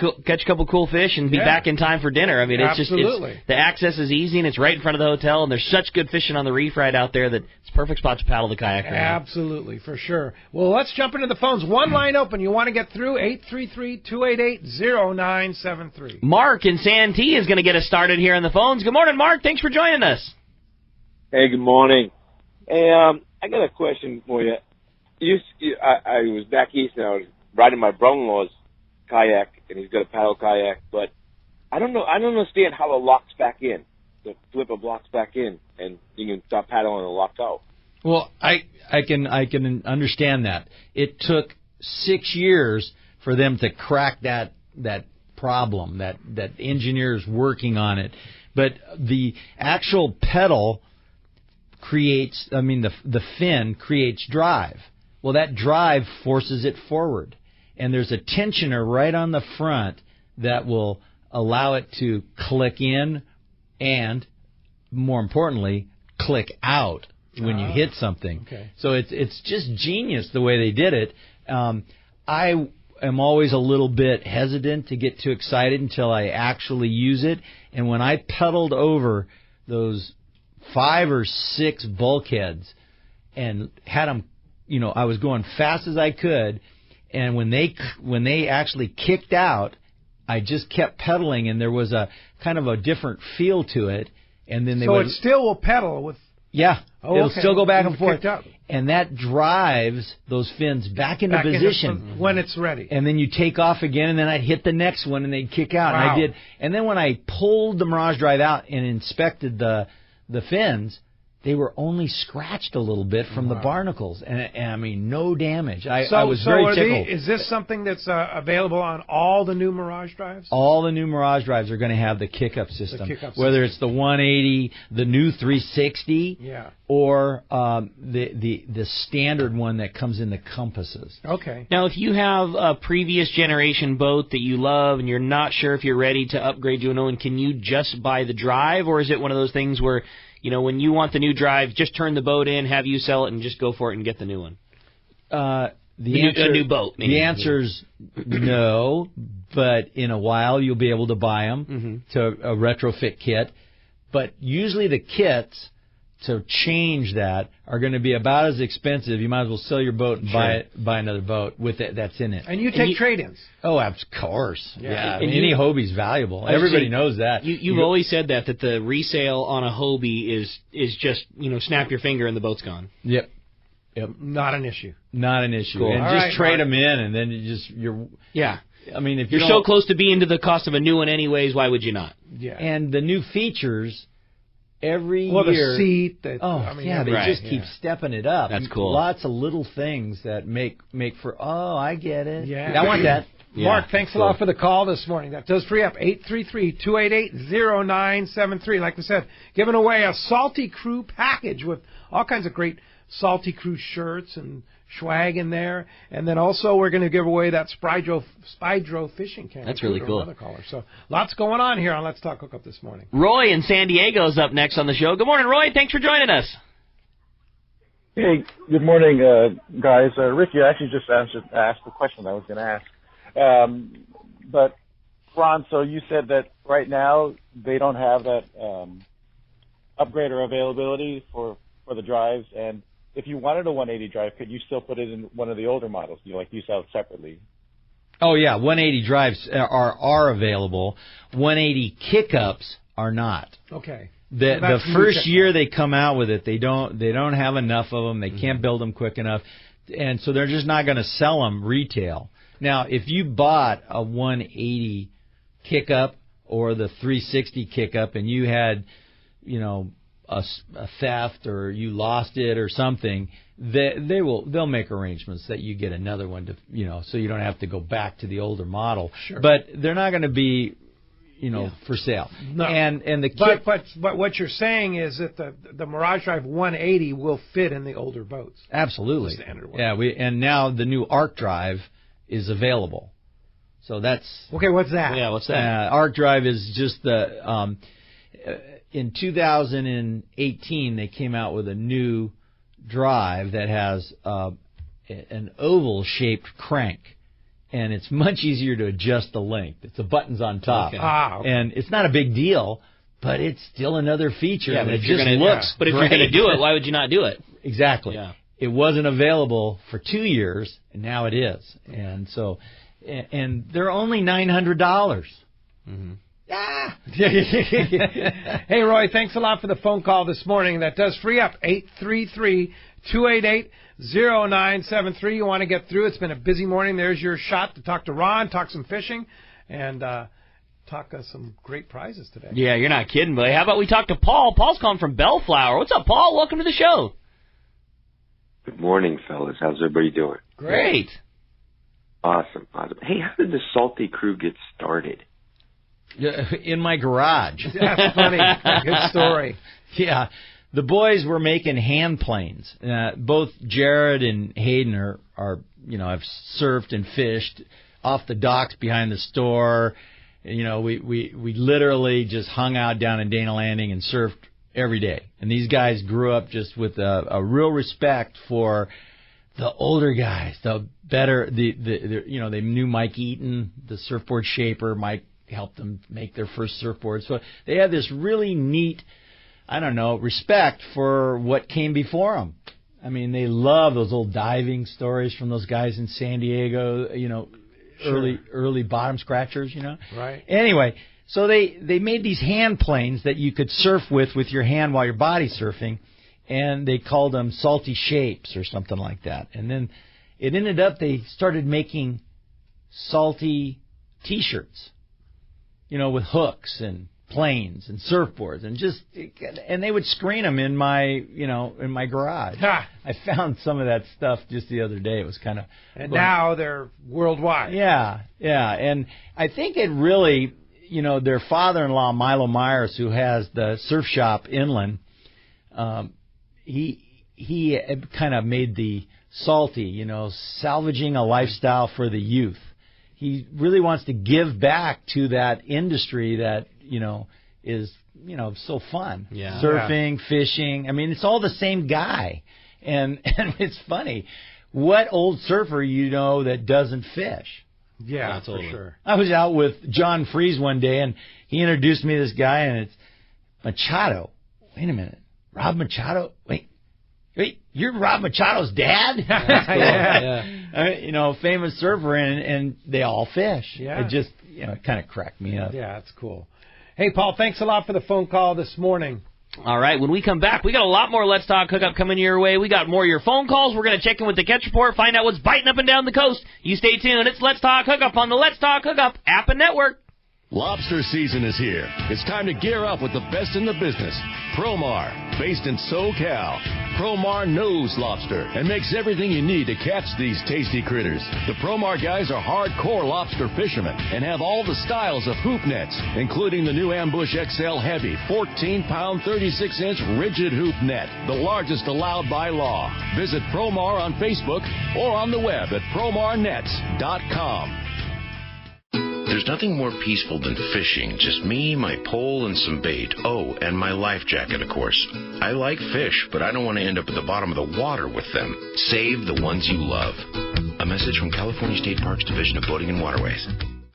couple cool fish and be back in time for dinner. I mean, it's just the access is easy and it's right in front of the hotel, and there's such good fishing on the reef right out there that it's a perfect spot to paddle the kayak around. Absolutely, for sure. Well, let's jump into the phones. One line open. You want to get through 833-288-0973. Mark in Santee is going to get us started here on the phones. Good morning, Mark. Thanks for joining us. Hey, good morning. Hey, I got a question for you. I was back east and I was riding my brother-in-law's kayak, and he's got a paddle kayak, but I don't understand how it locks back in. The flipper locks back in, and you can stop paddling and lock out. Well, I can understand that. It took 6 years for them to crack that problem, that engineers working on it. But the actual pedal creates, the fin creates drive. Well, that drive forces it forward. And there's a tensioner right on the front that will allow it to click in and, more importantly, click out when you hit something. Okay. So it's just genius the way they did it. I am always a little bit hesitant to get too excited until I actually use it. And when I pedaled over those 5 or 6 bulkheads and had them, I was going fast as I could, and when they actually kicked out, I just kept pedaling, and there was a kind of a different feel to it. And then it still will pedal with. Yeah, it'll still go back and forth, and that drives those fins back into position when it's ready. And then you take off again, and then I'd hit the next one, and they'd kick out. Wow. And I did. And then when I pulled the Mirage Drive out and inspected the fins, they were only scratched a little bit from the barnacles, and no damage. I was very tickled. Is this something that's available on all the new Mirage Drives? All the new Mirage Drives are going to have the kick-up system, whether it's the 180, the new 360, or the standard one that comes in the compasses. Okay. Now, if you have a previous generation boat that you love and you're not sure if you're ready to upgrade to a new one, can you just buy the drive, or is it one of those things where when you want the new drive, just turn the boat in, have you sell it, and just go for it and get the new one? A new boat. The answer's no, but in a while you'll be able to buy them to a retrofit kit. But usually the kits to change that are going to be about as expensive. You might as well sell your boat and buy another boat with it that's in it. And you take trade-ins. Oh, of course. Yeah. Any Hobie's valuable. Everybody knows that. You've always said that the resale on a Hobie is just, snap your finger and the boat's gone. Yep. Not an issue. Not an issue. Cool. And just trade them in, and then you're. If you're so close to being to the cost of a new one anyways, why would you not? Yeah. And the new features. Every year. The seat. They just keep stepping it up. That's cool. Lots of little things that make for, I get it. Yeah. I want that. Mark, thanks a lot for the call this morning. That does free up 833-288-0973. Like we said, giving away a Salty Crew package with all kinds of great Salty Crew shirts and swag in there. And then also we're going to give away that Spydro fishing camera. That's really cool. Another caller. So lots going on here on Let's Talk Hookup this morning. Roy in San Diego's up next on the show. Good morning, Roy. Thanks for joining us. Hey, good morning, guys. Rick, you actually just asked the question I was going to ask. But, Ron, so you said that right now they don't have that upgrader availability for the drives, and if you wanted a 180 drive, could you still put it in one of the older models? You sell it separately. Oh, yeah, 180 drives are available. 180 kick-ups are not. Okay. The first year they come out with it, they don't have enough of them. They can't build them quick enough, and so they're just not going to sell them retail. Now, if you bought a 180 kick-up or the 360 kick-up and you had, a theft or you lost it or something, they'll make arrangements that you get another one to so you don't have to go back to the older model. Sure. But they're not going to be for sale. No. And the but what you're saying is that the Mirage Drive 180 will fit in the older boats. Absolutely. The standard one. Yeah, and now the new Arc Drive is available. So that's okay. What's that? Yeah, what's that? Arc Drive is just the in 2018 they came out with a new drive that has an oval-shaped crank. And it's much easier to adjust the length. It's the buttons on top. Okay. And it's not a big deal, but it's still another feature. Yeah, and but it just looks But if you're going to do it, why would you not do it? Exactly. Yeah. It wasn't available for 2 years, and now it is. And so, and they're only $900. Mm-hmm. Ah. Hey, Roy, thanks a lot for the phone call this morning. That does free up 833-288-0973. You want to get through. It's been a busy morning. There's your shot to talk to Ron, talk some fishing, and talk some great prizes today. Yeah, you're not kidding, buddy. How about we talk to Paul? Paul's calling from Bellflower. What's up, Paul? Welcome to the show. Good morning, fellas. How's everybody doing? Great. Awesome. Hey, how did the Salty crew get started? In my garage. That's funny. Good story. Yeah. The boys were making hand planes. Both Jared and Hayden are have surfed and fished off the docks behind the store. We literally just hung out down in Dana Landing and surfed every day. And these guys grew up just with a real respect for the older guys, the better, they knew Mike Eaton, the surfboard shaper. Mike helped them make their first surfboard. So they had this really neat, respect for what came before them. I mean, they love those old diving stories from those guys in San Diego, early bottom scratchers, Right. Anyway, so they made these hand planes that you could surf with your hand while you're body surfing, and they called them Salty Shapes or something like that. And then it ended up they started making salty T-shirts, with hooks and planes and surfboards, and they would screen them in my garage. Ha. I found some of that stuff just the other day. It was kind of now they're worldwide. Yeah, and I think it really, their father-in-law Milo Myers, who has the surf shop inland, he kind of made the Salty, salvaging a lifestyle for the youth. He really wants to give back to that industry that is so fun. Yeah. Surfing, fishing. I mean, it's all the same guy, and it's funny. What old surfer that doesn't fish? Yeah, totally. For sure. I was out with John Freeze one day, and he introduced me to this guy, and it's Machado. Wait a minute, Rob Machado. Wait, you're Rob Machado's dad? That's cool. Yeah. Famous surfer, and they all fish. Yeah. It just, it kind of cracked me up. Yeah, that's cool. Hey, Paul, thanks a lot for the phone call this morning. All right, when we come back, we got a lot more Let's Talk Hookup coming your way. We got more of your phone calls. We're going to check in with the Catch Report, find out what's biting up and down the coast. You stay tuned. It's Let's Talk Hookup on the Let's Talk Hookup app and network. Lobster season is here. It's time to gear up with the best in the business. Promar, based in SoCal. Promar knows lobster and makes everything you need to catch these tasty critters. The Promar guys are hardcore lobster fishermen and have all the styles of hoop nets, including the new Ambush XL Heavy 14-pound, 36-inch rigid hoop net, the largest allowed by law. Visit Promar on Facebook or on the web at promarnets.com. There's nothing more peaceful than fishing. Just me, my pole, and some bait. Oh, and my life jacket, of course. I like fish, but I don't want to end up at the bottom of the water with them. Save the ones you love. A message from California State Parks Division of Boating and Waterways.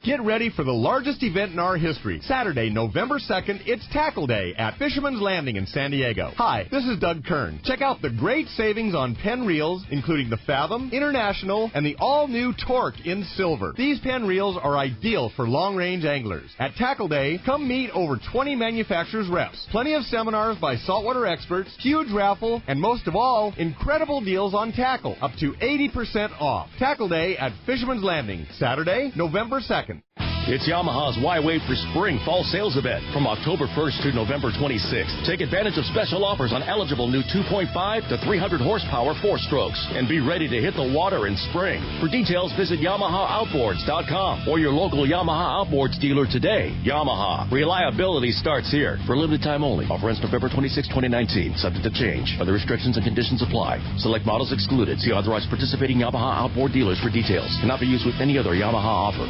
Get ready for the largest event in our history. Saturday, November 2nd, it's Tackle Day at Fisherman's Landing in San Diego. Hi, this is Doug Kern. Check out the great savings on Penn reels, including the Fathom, International, and the all-new Torque in silver. These Penn reels are ideal for long-range anglers. At Tackle Day, come meet over 20 manufacturers' reps. Plenty of seminars by saltwater experts, huge raffle, and most of all, incredible deals on tackle, up to 80% off. Tackle Day at Fisherman's Landing, Saturday, November 2nd. It's Yamaha's Why Wait for Spring Fall Sales Event from October 1st to November 26th. Take advantage of special offers on eligible new 2.5 to 300 horsepower 4-strokes and be ready to hit the water in spring. For details, visit YamahaOutboards.com or your local Yamaha Outboards dealer today. Yamaha. Reliability starts here. For a limited time only. Offer ends November 26, 2019. Subject to change. Other restrictions and conditions apply. Select models excluded. See authorized participating Yamaha Outboard dealers for details. Cannot be used with any other Yamaha offer.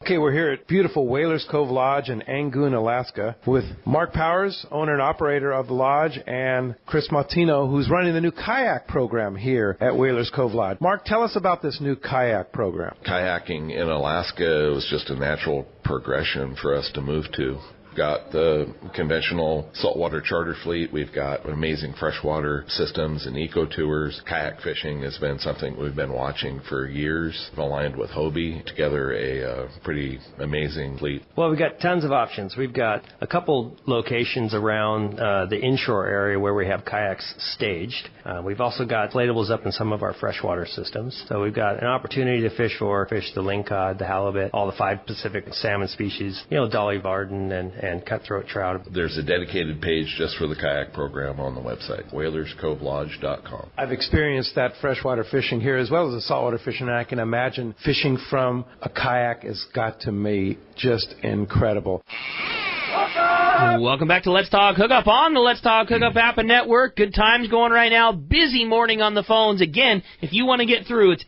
Okay, we're here at beautiful Whalers Cove Lodge in Angoon, Alaska, with Mark Powers, owner and operator of the lodge, and Chris Martino, who's running the new kayak program here at Whalers Cove Lodge. Mark, tell us about this new kayak program. Kayaking in Alaska was just a natural progression for us to move to. Got the conventional saltwater charter fleet. We've got amazing freshwater systems and eco tours. Kayak fishing has been something we've been watching for years. We've aligned with Hobie together a pretty amazing fleet. Well, we've got tons of options. We've got a couple locations around the inshore area where we have kayaks staged. We've also got inflatables up in some of our freshwater systems. So we've got an opportunity to fish the lingcod, the halibut, all the 5 Pacific salmon species, Dolly Varden and cutthroat trout. There's a dedicated page just for the kayak program on the website, whalerscovelodge.com. I've experienced that freshwater fishing here as well as the saltwater fishing, and I can imagine fishing from a kayak has got to be just incredible. Welcome back to Let's Talk Hookup on the Let's Talk Hookup app and network. Good times going right now. Busy morning on the phones. Again, if you want to get through, it's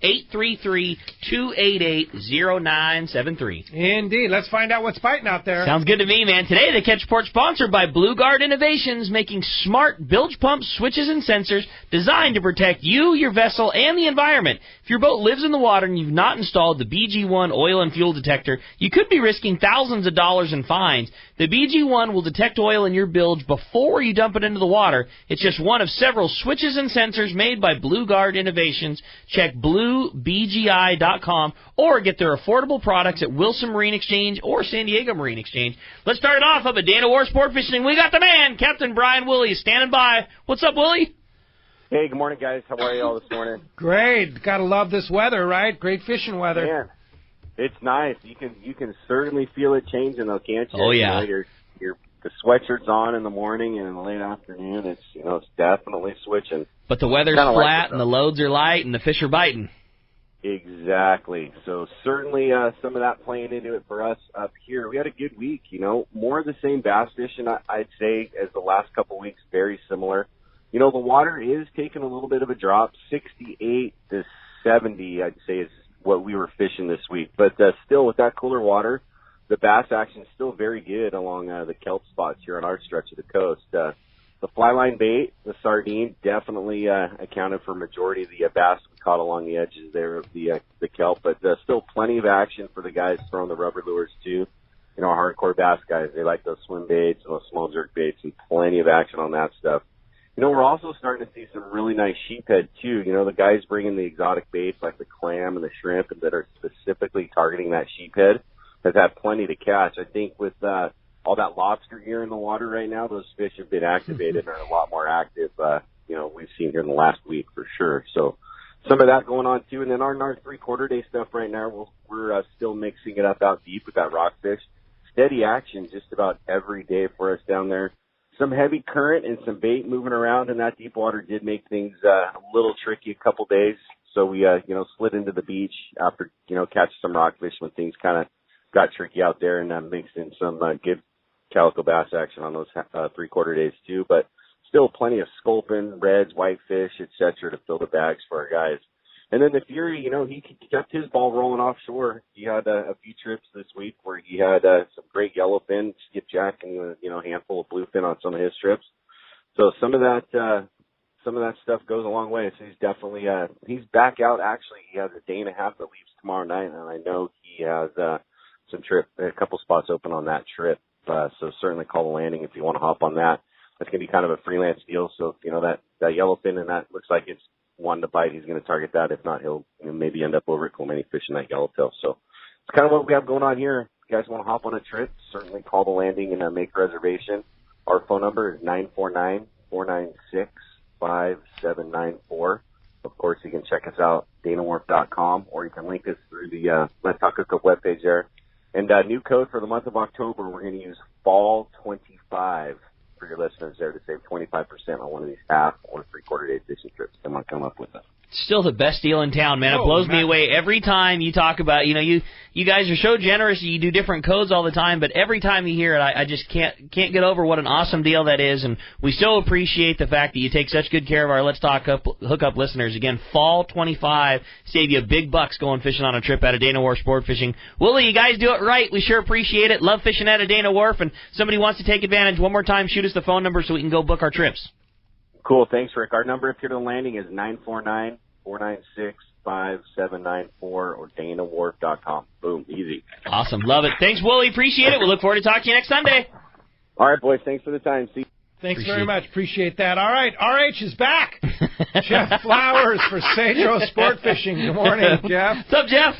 833-288-0973. Indeed. Let's find out what's biting out there. Sounds good to me, man. Today, the Catch Report sponsored by Blue Guard Innovations, making smart bilge pumps, switches, and sensors designed to protect you, your vessel, and the environment. If your boat lives in the water and you've not installed the BG1 oil and fuel detector, you could be risking thousands of dollars in fines. The BG1 will detect oil in your bilge before you dump it into the water. It's just one of several switches and sensors made by Blue Guard Innovations. Check bluebgi.com or get their affordable products at Wilson Marine Exchange or San Diego Marine Exchange. Let's start it off up at Dana War Sport Fishing. We got the man, Captain Brian Woolley, standing by. What's up, Woolley? Hey, good morning, guys. How are you all this morning? Great. Gotta love this weather, right? Great fishing weather. Man, it's nice. You can certainly feel it changing, though, can't you? Oh, yeah. The sweatshirt's on in the morning, and in the late afternoon, it's definitely switching. But the weather's flat, and the loads are light, and the fish are biting. Exactly. So certainly some of that playing into it for us up here. We had a good week, more of the same bass fishing, I'd say, as the last couple of weeks, very similar. The water is taking a little bit of a drop, 68 to 70, I'd say, is what we were fishing this week. But still, with that cooler water, the bass action is still very good along the kelp spots here on our stretch of the coast. The fly line bait, the sardine, definitely accounted for a majority of the bass we caught along the edges there of the kelp. But still plenty of action for the guys throwing the rubber lures, too. Hardcore bass guys, they like those swim baits and those small jerk baits, and plenty of action on that stuff. We're also starting to see some really nice sheephead, too. The guys bringing the exotic baits like the clam and the shrimp and that are specifically targeting that sheephead has had plenty to catch. I think with all that lobster gear in the water right now, those fish have been activated and are a lot more active, we've seen here in the last week for sure. So some of that going on, too. And then our 3/4 day stuff right now, we're still mixing it up out deep with that rockfish. Steady action just about every day for us down there. Some heavy current and some bait moving around in that deep water did make things a little tricky a couple days. So we, slid into the beach after, catching some rockfish when things kind of got tricky out there, and mixed in some good calico bass action on those 3/4 days too. But still plenty of sculpin, reds, whitefish, etc. to fill the bags for our guys. And then the Fury, he kept his ball rolling offshore. He had a few trips this week where he had some great yellowfin, skipjack, and a handful of bluefin on some of his trips. So some of that stuff goes a long way. So he's definitely he's back out. Actually, he has a day and a half that leaves tomorrow night, and I know he has a couple spots open on that trip. So certainly call the landing if you want to hop on that. That's going to be kind of a freelance deal. So that yellowfin, and that looks like it's one to bite, he's going to target that. If not, he'll maybe end up over at Clementi fishing that yellowtail. So it's kind of what we have going on here. If you guys want to hop on a trip, certainly call the landing and make a reservation. Our phone number is 949-496-5794. Of course, you can check us out, danawharf.com, or you can link us through the Let's Talk Hookup webpage there. And new code for the month of October, we're going to use fall25 for your listeners there to save 25% on one of these half or three-quarter day fishing trips. They might come up with us. Still the best deal in town, man. It blows me away every time you talk about, you guys are so generous. You do different codes all the time, but every time you hear it, I just can't get over what an awesome deal that is. And we so appreciate the fact that you take such good care of our Let's Talk Hookup listeners. Again, fall 25, save you big bucks going fishing on a trip out of Dana Wharf Sport Fishing. Willie, you guys do it right. We sure appreciate it. Love fishing out of Dana Wharf. And somebody wants to take advantage. One more time, shoot us the phone number so we can go book our trips. Cool. Thanks, Rick. Our number up here to the landing is 949-496-5794 or danawharf.com. Boom. Easy. Awesome. Love it. Thanks, Willie. Appreciate it. We look forward to talking to you next Sunday. All right, boys. Thanks for the time. See you. Thanks very much. Appreciate that. All right. RH is back. Jeff Flowers for Cedro Sport Fishing. Good morning, Jeff. What's up, Jeff?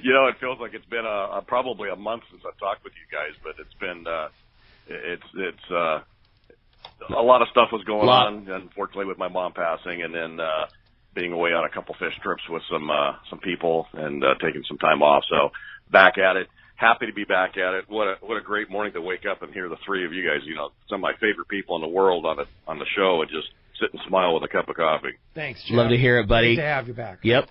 It feels like it's been probably a month since I've talked with you guys, but it's been a lot of stuff was going on, unfortunately, with my mom passing, and then being away on a couple fish trips with some people and taking some time off. So back at it. Happy to be back at it. What a great morning to wake up and hear the three of you guys. Some of my favorite people in the world on the show, and just sit and smile with a cup of coffee. Thanks, Jeff. Love to hear it, buddy. Great to have you back. Yep.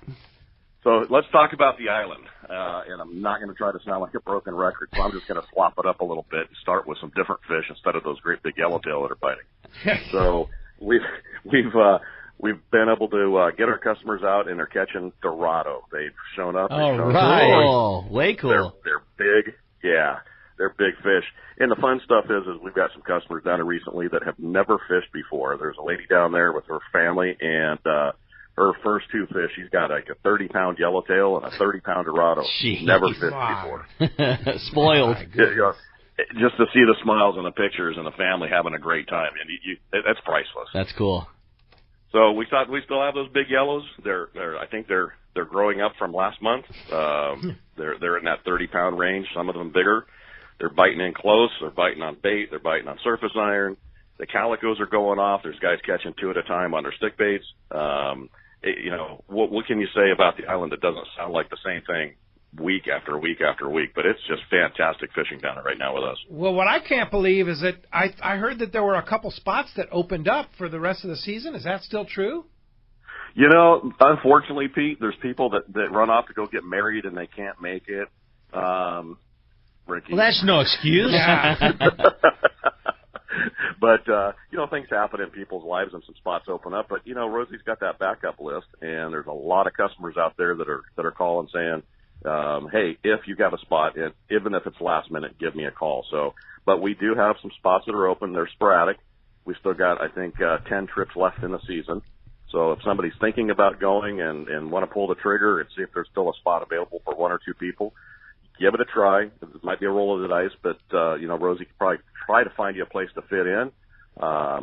So let's talk about the island. And I'm not going to try to sound like a broken record, so I'm just going to swap it up a little bit and start with some different fish instead of those great big yellowtail that are biting. So we've been able to get our customers out, and they're catching Dorado. They've shown up. Cool. Way cool. They're big. Yeah, they're big fish. And the fun stuff is we've got some customers down there recently that have never fished before. There's a lady down there with her family, and her first two fish, she's got like a 30-pound yellowtail and a 30-pound Dorado. Jeez. Never fished before. Spoiled. Just to see the smiles and the pictures and the family having a great time, and that's priceless. That's cool. So we thought we still have those big yellows. I think they're growing up from last month. They're in that 30-pound range. Some of them bigger. They're biting in close. They're biting on bait. They're biting on surface iron. The calicos are going off. There's guys catching two at a time on their stick baits. What can you say about the island that doesn't sound like the same thing week after week after week? But it's just fantastic fishing down there right now with us. Well, what I can't believe is that I heard that there were a couple spots that opened up for the rest of the season. Is that still true? Unfortunately, Pete, there's people that run off to go get married and they can't make it. Ricky. Well, that's no excuse. Yeah. But, things happen in people's lives and some spots open up. But, Rosie's got that backup list, and there's a lot of customers out there that are calling saying, hey, if you got a spot, even if it's last minute, give me a call. So, but we do have some spots that are open. They're sporadic. We've still got, I think, 10 trips left in the season. So if somebody's thinking about going and want to pull the trigger and see if there's still a spot available for one or two people, give it a try. It might be a roll of the dice, but, Rosie could probably try to find you a place to fit in.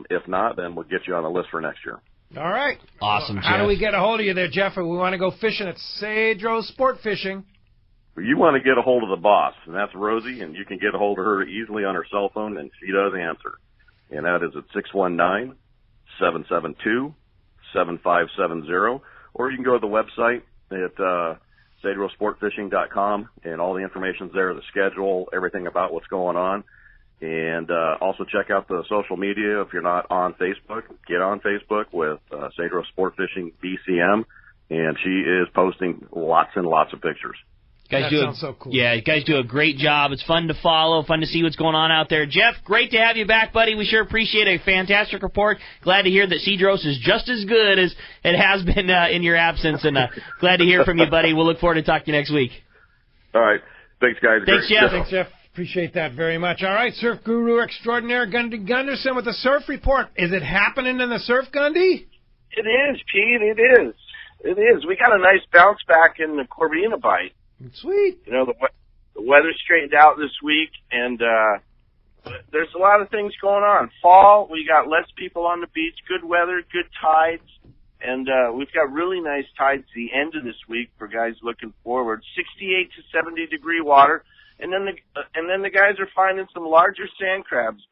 If not, then we'll get you on the list for next year. All right. Awesome, Jeff. How do we get a hold of you there, Jeff? If we want to go fishing at Cedro Sport Fishing. You want to get a hold of the boss, and that's Rosie, and you can get a hold of her easily on her cell phone, and she does answer. And that is at 619-772-7570. Or you can go to the website at cedrosportfishing.com, and all the information's there, the schedule, everything about what's going on. And also check out the social media. If you're not on Facebook, get on Facebook with Cedro Sport Fishing BCM, and she is posting lots and lots of pictures. Guys sounds so cool. Yeah, you guys do a great job. It's fun to follow, fun to see what's going on out there. Jeff, great to have you back, buddy. We sure appreciate a fantastic report. Glad to hear that Cedros is just as good as it has been in your absence, and glad to hear from you, buddy. We'll look forward to talking to you next week. All right. Thanks, guys. Thanks, Jeff. Thanks, Jeff. Appreciate that very much. All right, surf guru extraordinaire Gundy Gunderson with the surf report. Is it happening in the surf, Gundy? It is, Pete. It is. It is. We got a nice bounce back in the Corvina bite. Sweet. You know, the weather straightened out this week, and there's a lot of things going on. Fall, we got less people on the beach, good weather, good tides, and we've got really nice tides at the end of this week for guys looking forward. 68 to 70 degree water, and then the guys are finding some larger sand crabs,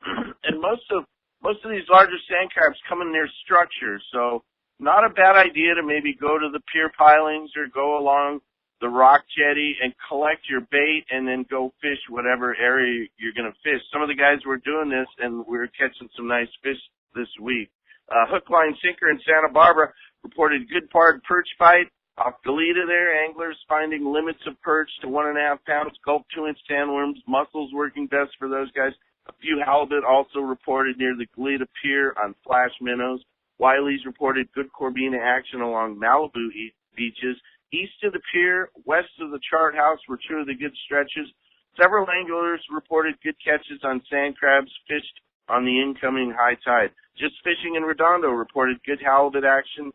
and most of these larger sand crabs come in near structures, so not a bad idea to maybe go to the pier pilings or go along the rock jetty and collect your bait and then go fish whatever area you're going to fish. Some of the guys were doing this, and we were catching some nice fish this week. Hook, line, sinker in Santa Barbara reported good part perch bite. Off Goleta there, anglers finding limits of perch to 1.5 pounds, gulp 2-inch sandworms, mussels working best for those guys. A few halibut also reported near the Goleta Pier on flash minnows. Wiley's reported good Corvina action along Malibu beaches. East of the pier, west of the chart house were two of the good stretches. Several anglers reported good catches on sand crabs fished on the incoming high tide. Just Fishing in Redondo reported good halibut action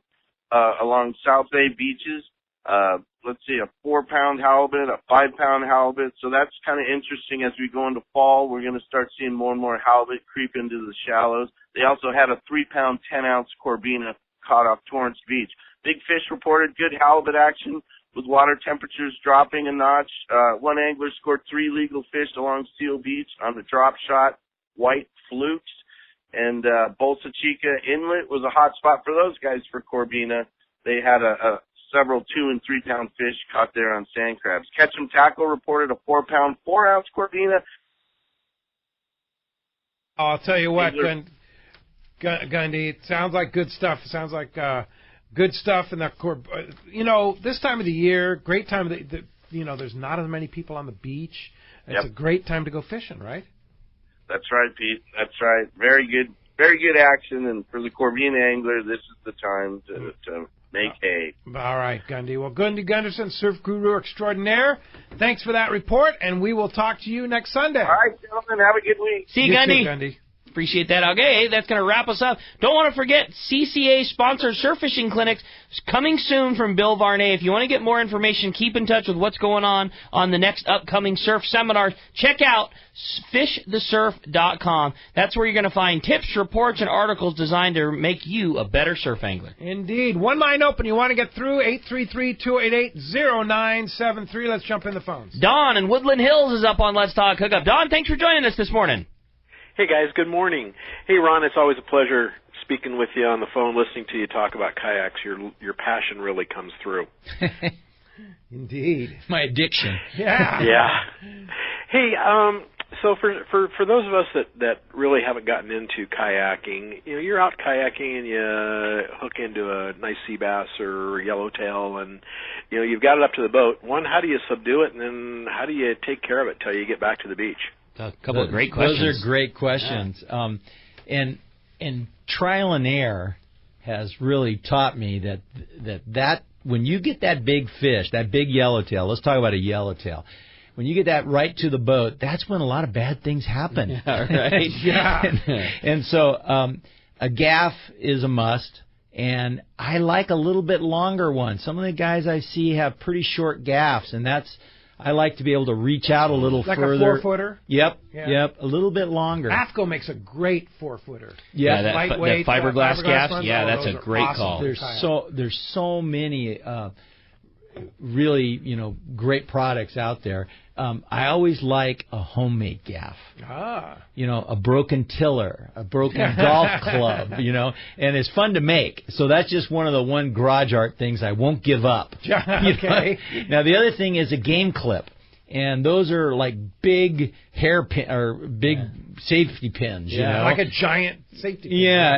along South Bay beaches. Let's see, a 4-pound halibut, a 5-pound halibut. So that's kind of interesting as we go into fall. We're going to start seeing more and more halibut creep into the shallows. They also had a 3-pound, 10-ounce Corvina caught off Torrance Beach. Big Fish reported good halibut action with water temperatures dropping a notch. One angler scored 3 legal fish along Seal Beach on the drop shot, white flukes. And Bolsa Chica Inlet was a hot spot for those guys for Corvina. They had several 2- and 3-pound fish caught there on sand crabs. Ketchum Tackle reported a 4-pound, 4-ounce Corvina. I'll tell you what, Gundy, it sounds like good stuff. It sounds like good stuff in the this time of the year, great time of there's not as many people on the beach. It's a great time to go fishing, right? That's right, Pete. That's right. Very good action, and for the Corvina angler, this is the time to make hay. All right, Gundy. Well, Gundy Gunderson, surf guru extraordinaire, thanks for that report, and we will talk to you next Sunday. All right, gentlemen, have a good week. See you, Gundy. Appreciate that. Okay, that's going to wrap us up. Don't want to forget, CCA-sponsored surf fishing clinics coming soon from Bill Varney. If you want to get more information, keep in touch with what's going on the next upcoming surf seminars. Check out fishthesurf.com. That's where you're going to find tips, reports, and articles designed to make you a better surf angler. Indeed. One line open. You want to get through? 833-288-0973. Let's jump in the phones. Don in Woodland Hills is up on Let's Talk Hookup. Don, thanks for joining us this morning. Hey, guys. Good morning. Hey, Ron, it's always a pleasure speaking with you on the phone, listening to you talk about kayaks. Your passion really comes through. Indeed. My addiction. Yeah. Yeah. Hey, so for those of us that really haven't gotten into kayaking, you're out kayaking and you hook into a nice sea bass or yellowtail, and you've got it up to the boat. One, how do you subdue it, and then how do you take care of it till you get back to the beach? A couple of great questions. Those are great questions. Yeah. And trial and error has really taught me that when you get that big fish, that big yellowtail, let's talk about a yellowtail. When you get that right to the boat, that's when a lot of bad things happen. Yeah, right? Yeah. And so a gaff is a must. And I like a little bit longer one. Some of the guys I see have pretty short gaffs, and I like to be able to reach out a little further. Like a 4-footer? Yep, a little bit longer. AFCO makes a great 4-footer. Yeah, that lightweight, that fiberglass gaff. Yeah, that's a great awesome call. There's so many really great products out there. I always like a homemade gaff. A broken tiller, a broken golf club, and it's fun to make. So that's just one of the garage art things I won't give up. Okay. Now the other thing is a game clip, and those are like big hairpin or big safety pins. Like a giant safety pin. Yeah,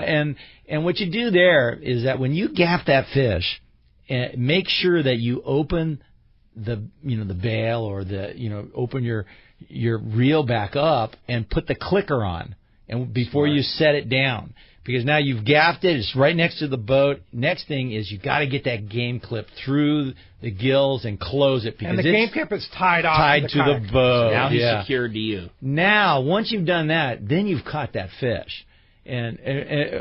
and what you do there is that when you gaff that fish, make sure that you open the bail or open your reel back up and put the clicker on and before you set it down. Because now you've gaffed it, it's right next to the boat. Next thing is you got to get that game clip through the gills and close it. Because and the game clip is tied to the boat. So now he's secured to you. Now, once you've done that, then you've caught that fish. And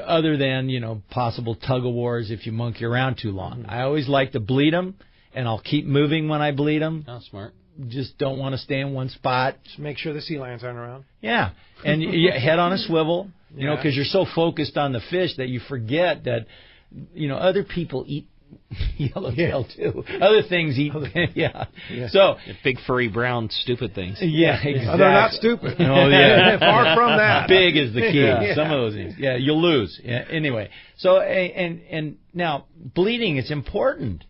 other than, possible tug-of-wars if you monkey around too long. I always like to bleed them, and I'll keep moving when I bleed them. Oh, smart. Just don't want to stay in one spot. Just make sure the sea lions aren't around. Yeah, and head on a swivel, because you're so focused on the fish that you forget that, other people eat yellowtail too. Other things eat, So big furry brown stupid things. Yeah, exactly. Oh, they're not stupid. Oh yeah, far from that. Big is the key. Some of those things. Yeah, you'll lose. Yeah, anyway, so and now bleeding is important.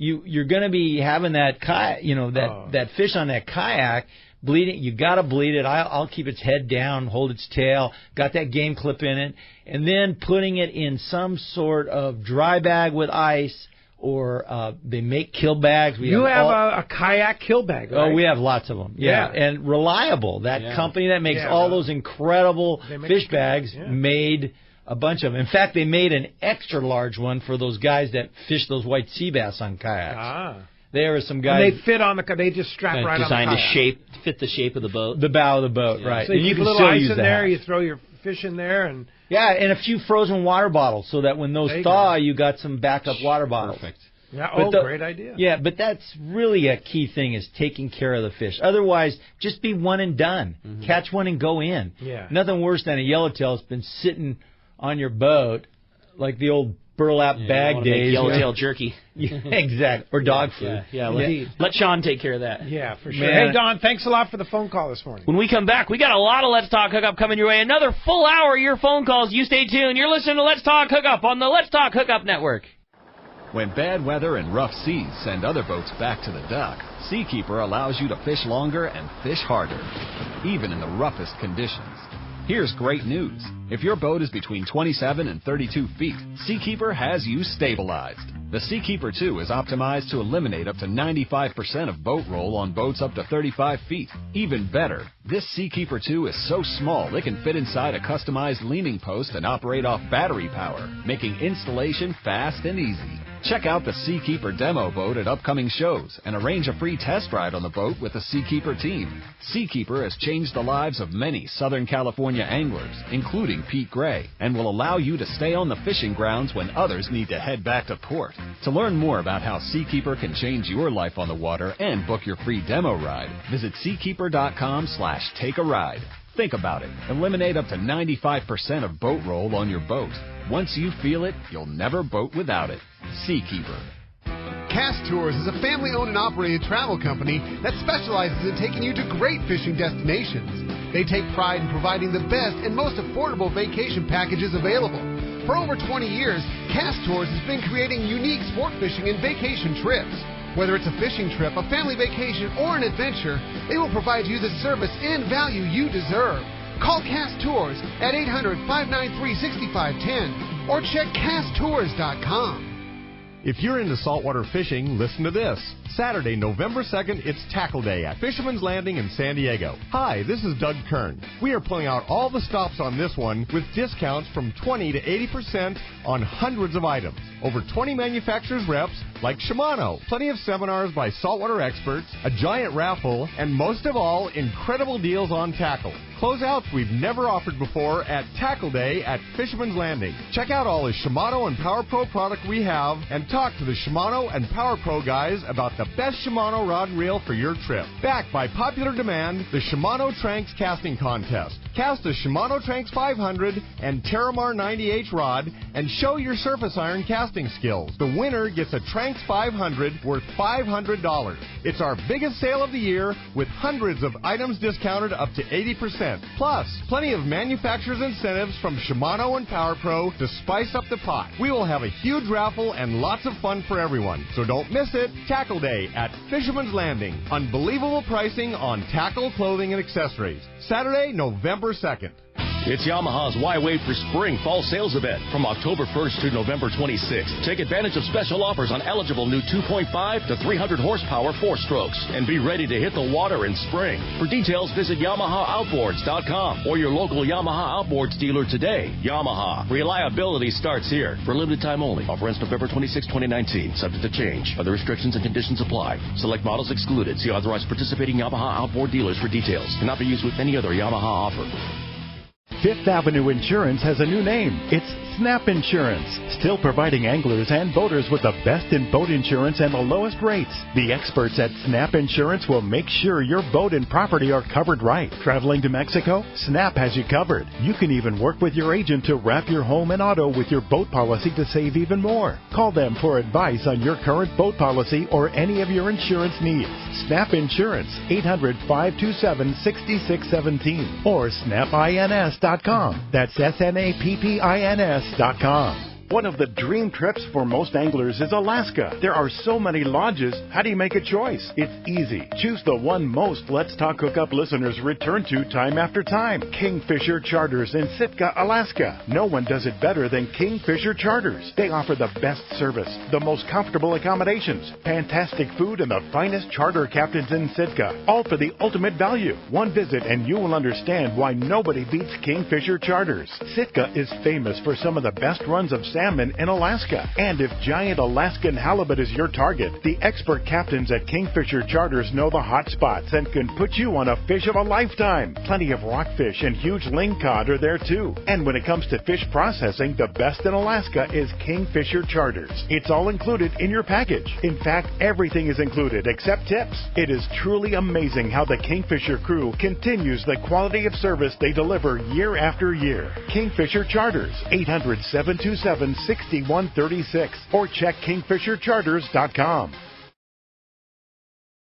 You're going to be having that that fish on that kayak bleeding. You got to bleed it. I'll keep its head down, hold its tail, got that game clip in it, and then putting it in some sort of dry bag with ice, or they make kill bags. You have a kayak kill bag, right? Oh, we have lots of them. Yeah, and Reliable, that company that makes all those incredible fish bags, made a bunch of them. In fact, they made an extra large one for those guys that fish those white sea bass on kayaks. There are some guys. And they fit on they just strap right on the kayak. Designed to fit the shape of the boat. The bow of the boat, right. So you put a little ice in there, you throw your fish in there, and... Yeah, and a few frozen water bottles so that when those thaw, you got some backup water bottles. Perfect. Yeah, great idea. Yeah, but that's really a key thing is taking care of the fish. Otherwise, just be one and done. Mm-hmm. Catch one and go in. Yeah. Nothing worse than a yellowtail that's been sitting on your boat like the old burlap bag days. Yellowtail jerky. Exactly. Or dog food. Let Sean take care of that. Yeah, for sure. Hey, Don, thanks a lot for the phone call this morning. When we come back, we got a lot of Let's Talk Hookup coming your way. Another full hour of your phone calls. You stay tuned. You're listening to Let's Talk Hookup on the Let's Talk Hookup Network. When bad weather and rough seas send other boats back to the dock, Seakeeper allows you to fish longer and fish harder, even in the roughest conditions. Here's great news. If your boat is between 27 and 32 feet, Seakeeper has you stabilized. The Seakeeper 2 is optimized to eliminate up to 95% of boat roll on boats up to 35 feet. Even better, this Seakeeper 2 is so small it can fit inside a customized leaning post and operate off battery power, making installation fast and easy. Check out the Seakeeper demo boat at upcoming shows and arrange a free test ride on the boat with the Seakeeper team. Seakeeper has changed the lives of many Southern California anglers, including Pete Gray, and will allow you to stay on the fishing grounds when others need to head back to port. To learn more about how Seakeeper can change your life on the water and book your free demo ride, visit seakeeper.com/take-a-ride. Think about it. Eliminate up to 95% of boat roll on your boat. Once you feel it, you'll never boat without it. Seakeeper. Cast Tours is a family-owned and operated travel company that specializes in taking you to great fishing destinations. They take pride in providing the best and most affordable vacation packages available. For over 20 years, Cast Tours has been creating unique sport fishing and vacation trips. Whether it's a fishing trip, a family vacation, or an adventure, they will provide you the service and value you deserve. Call Cast Tours at 800-593-6510 or check casttours.com. If you're into saltwater fishing, listen to this. Saturday, November 2nd, it's Tackle Day at Fisherman's Landing in San Diego. Hi, this is Doug Kern. We are pulling out all the stops on this one with discounts from 20 to 80% on hundreds of items. Over 20 manufacturers' reps like Shimano, plenty of seminars by saltwater experts, a giant raffle, and most of all, incredible deals on tackle. Closeouts we've never offered before at Tackle Day at Fisherman's Landing. Check out all the Shimano and Power Pro product we have and talk to the Shimano and Power Pro guys about the best Shimano rod and reel for your trip. Backed by popular demand, the Shimano Tranks Casting Contest. Cast a Shimano Tranks 500 and Terramar 90H rod and show your surface iron casting skills. The winner gets a Tranks 500 worth $500. It's our biggest sale of the year with hundreds of items discounted up to 80%. Plus, plenty of manufacturer's incentives from Shimano and Power Pro to spice up the pot. We will have a huge raffle and lots of fun for everyone. So don't miss it. Tackle Day at Fisherman's Landing. Unbelievable pricing on tackle, clothing, and accessories. Saturday, November 2nd. It's Yamaha's Why Wait for Spring Fall Sales Event from October 1st to November 26th. Take advantage of special offers on eligible new 2.5 to 300 horsepower 4-strokes and be ready to hit the water in spring. For details, visit YamahaOutboards.com or your local Yamaha Outboards dealer today. Yamaha. Reliability starts here. For a limited time only. Offer ends November 26, 2019. Subject to change. Other restrictions and conditions apply. Select models excluded. See authorized participating Yamaha Outboard dealers for details. Cannot be used with any other Yamaha offer. Fifth Avenue Insurance has a new name. It's Snap Insurance, still providing anglers and boaters with the best in boat insurance and the lowest rates. The experts at Snap Insurance will make sure your boat and property are covered right. Traveling to Mexico? Snap has you covered. You can even work with your agent to wrap your home and auto with your boat policy to save even more. Call them for advice on your current boat policy or any of your insurance needs. Snap Insurance, 800-527-6617 or snapins.com. That's SNAPPINS.com. One of the dream trips for most anglers is Alaska. There are so many lodges. How do you make a choice? It's easy. Choose the one most Let's Talk Hookup listeners return to time after time. Kingfisher Charters in Sitka, Alaska. No one does it better than Kingfisher Charters. They offer the best service, the most comfortable accommodations, fantastic food, and the finest charter captains in Sitka. All for the ultimate value. One visit and you will understand why nobody beats Kingfisher Charters. Sitka is famous for some of the best runs of salmon in Alaska. And if giant Alaskan halibut is your target, the expert captains at Kingfisher Charters know the hot spots and can put you on a fish of a lifetime. Plenty of rockfish and huge lingcod are there too. And when it comes to fish processing, the best in Alaska is Kingfisher Charters. It's all included in your package. In fact, everything is included except tips. It is truly amazing how the Kingfisher crew continues the quality of service they deliver year after year. Kingfisher Charters, 800-727-6136 or check kingfishercharters.com.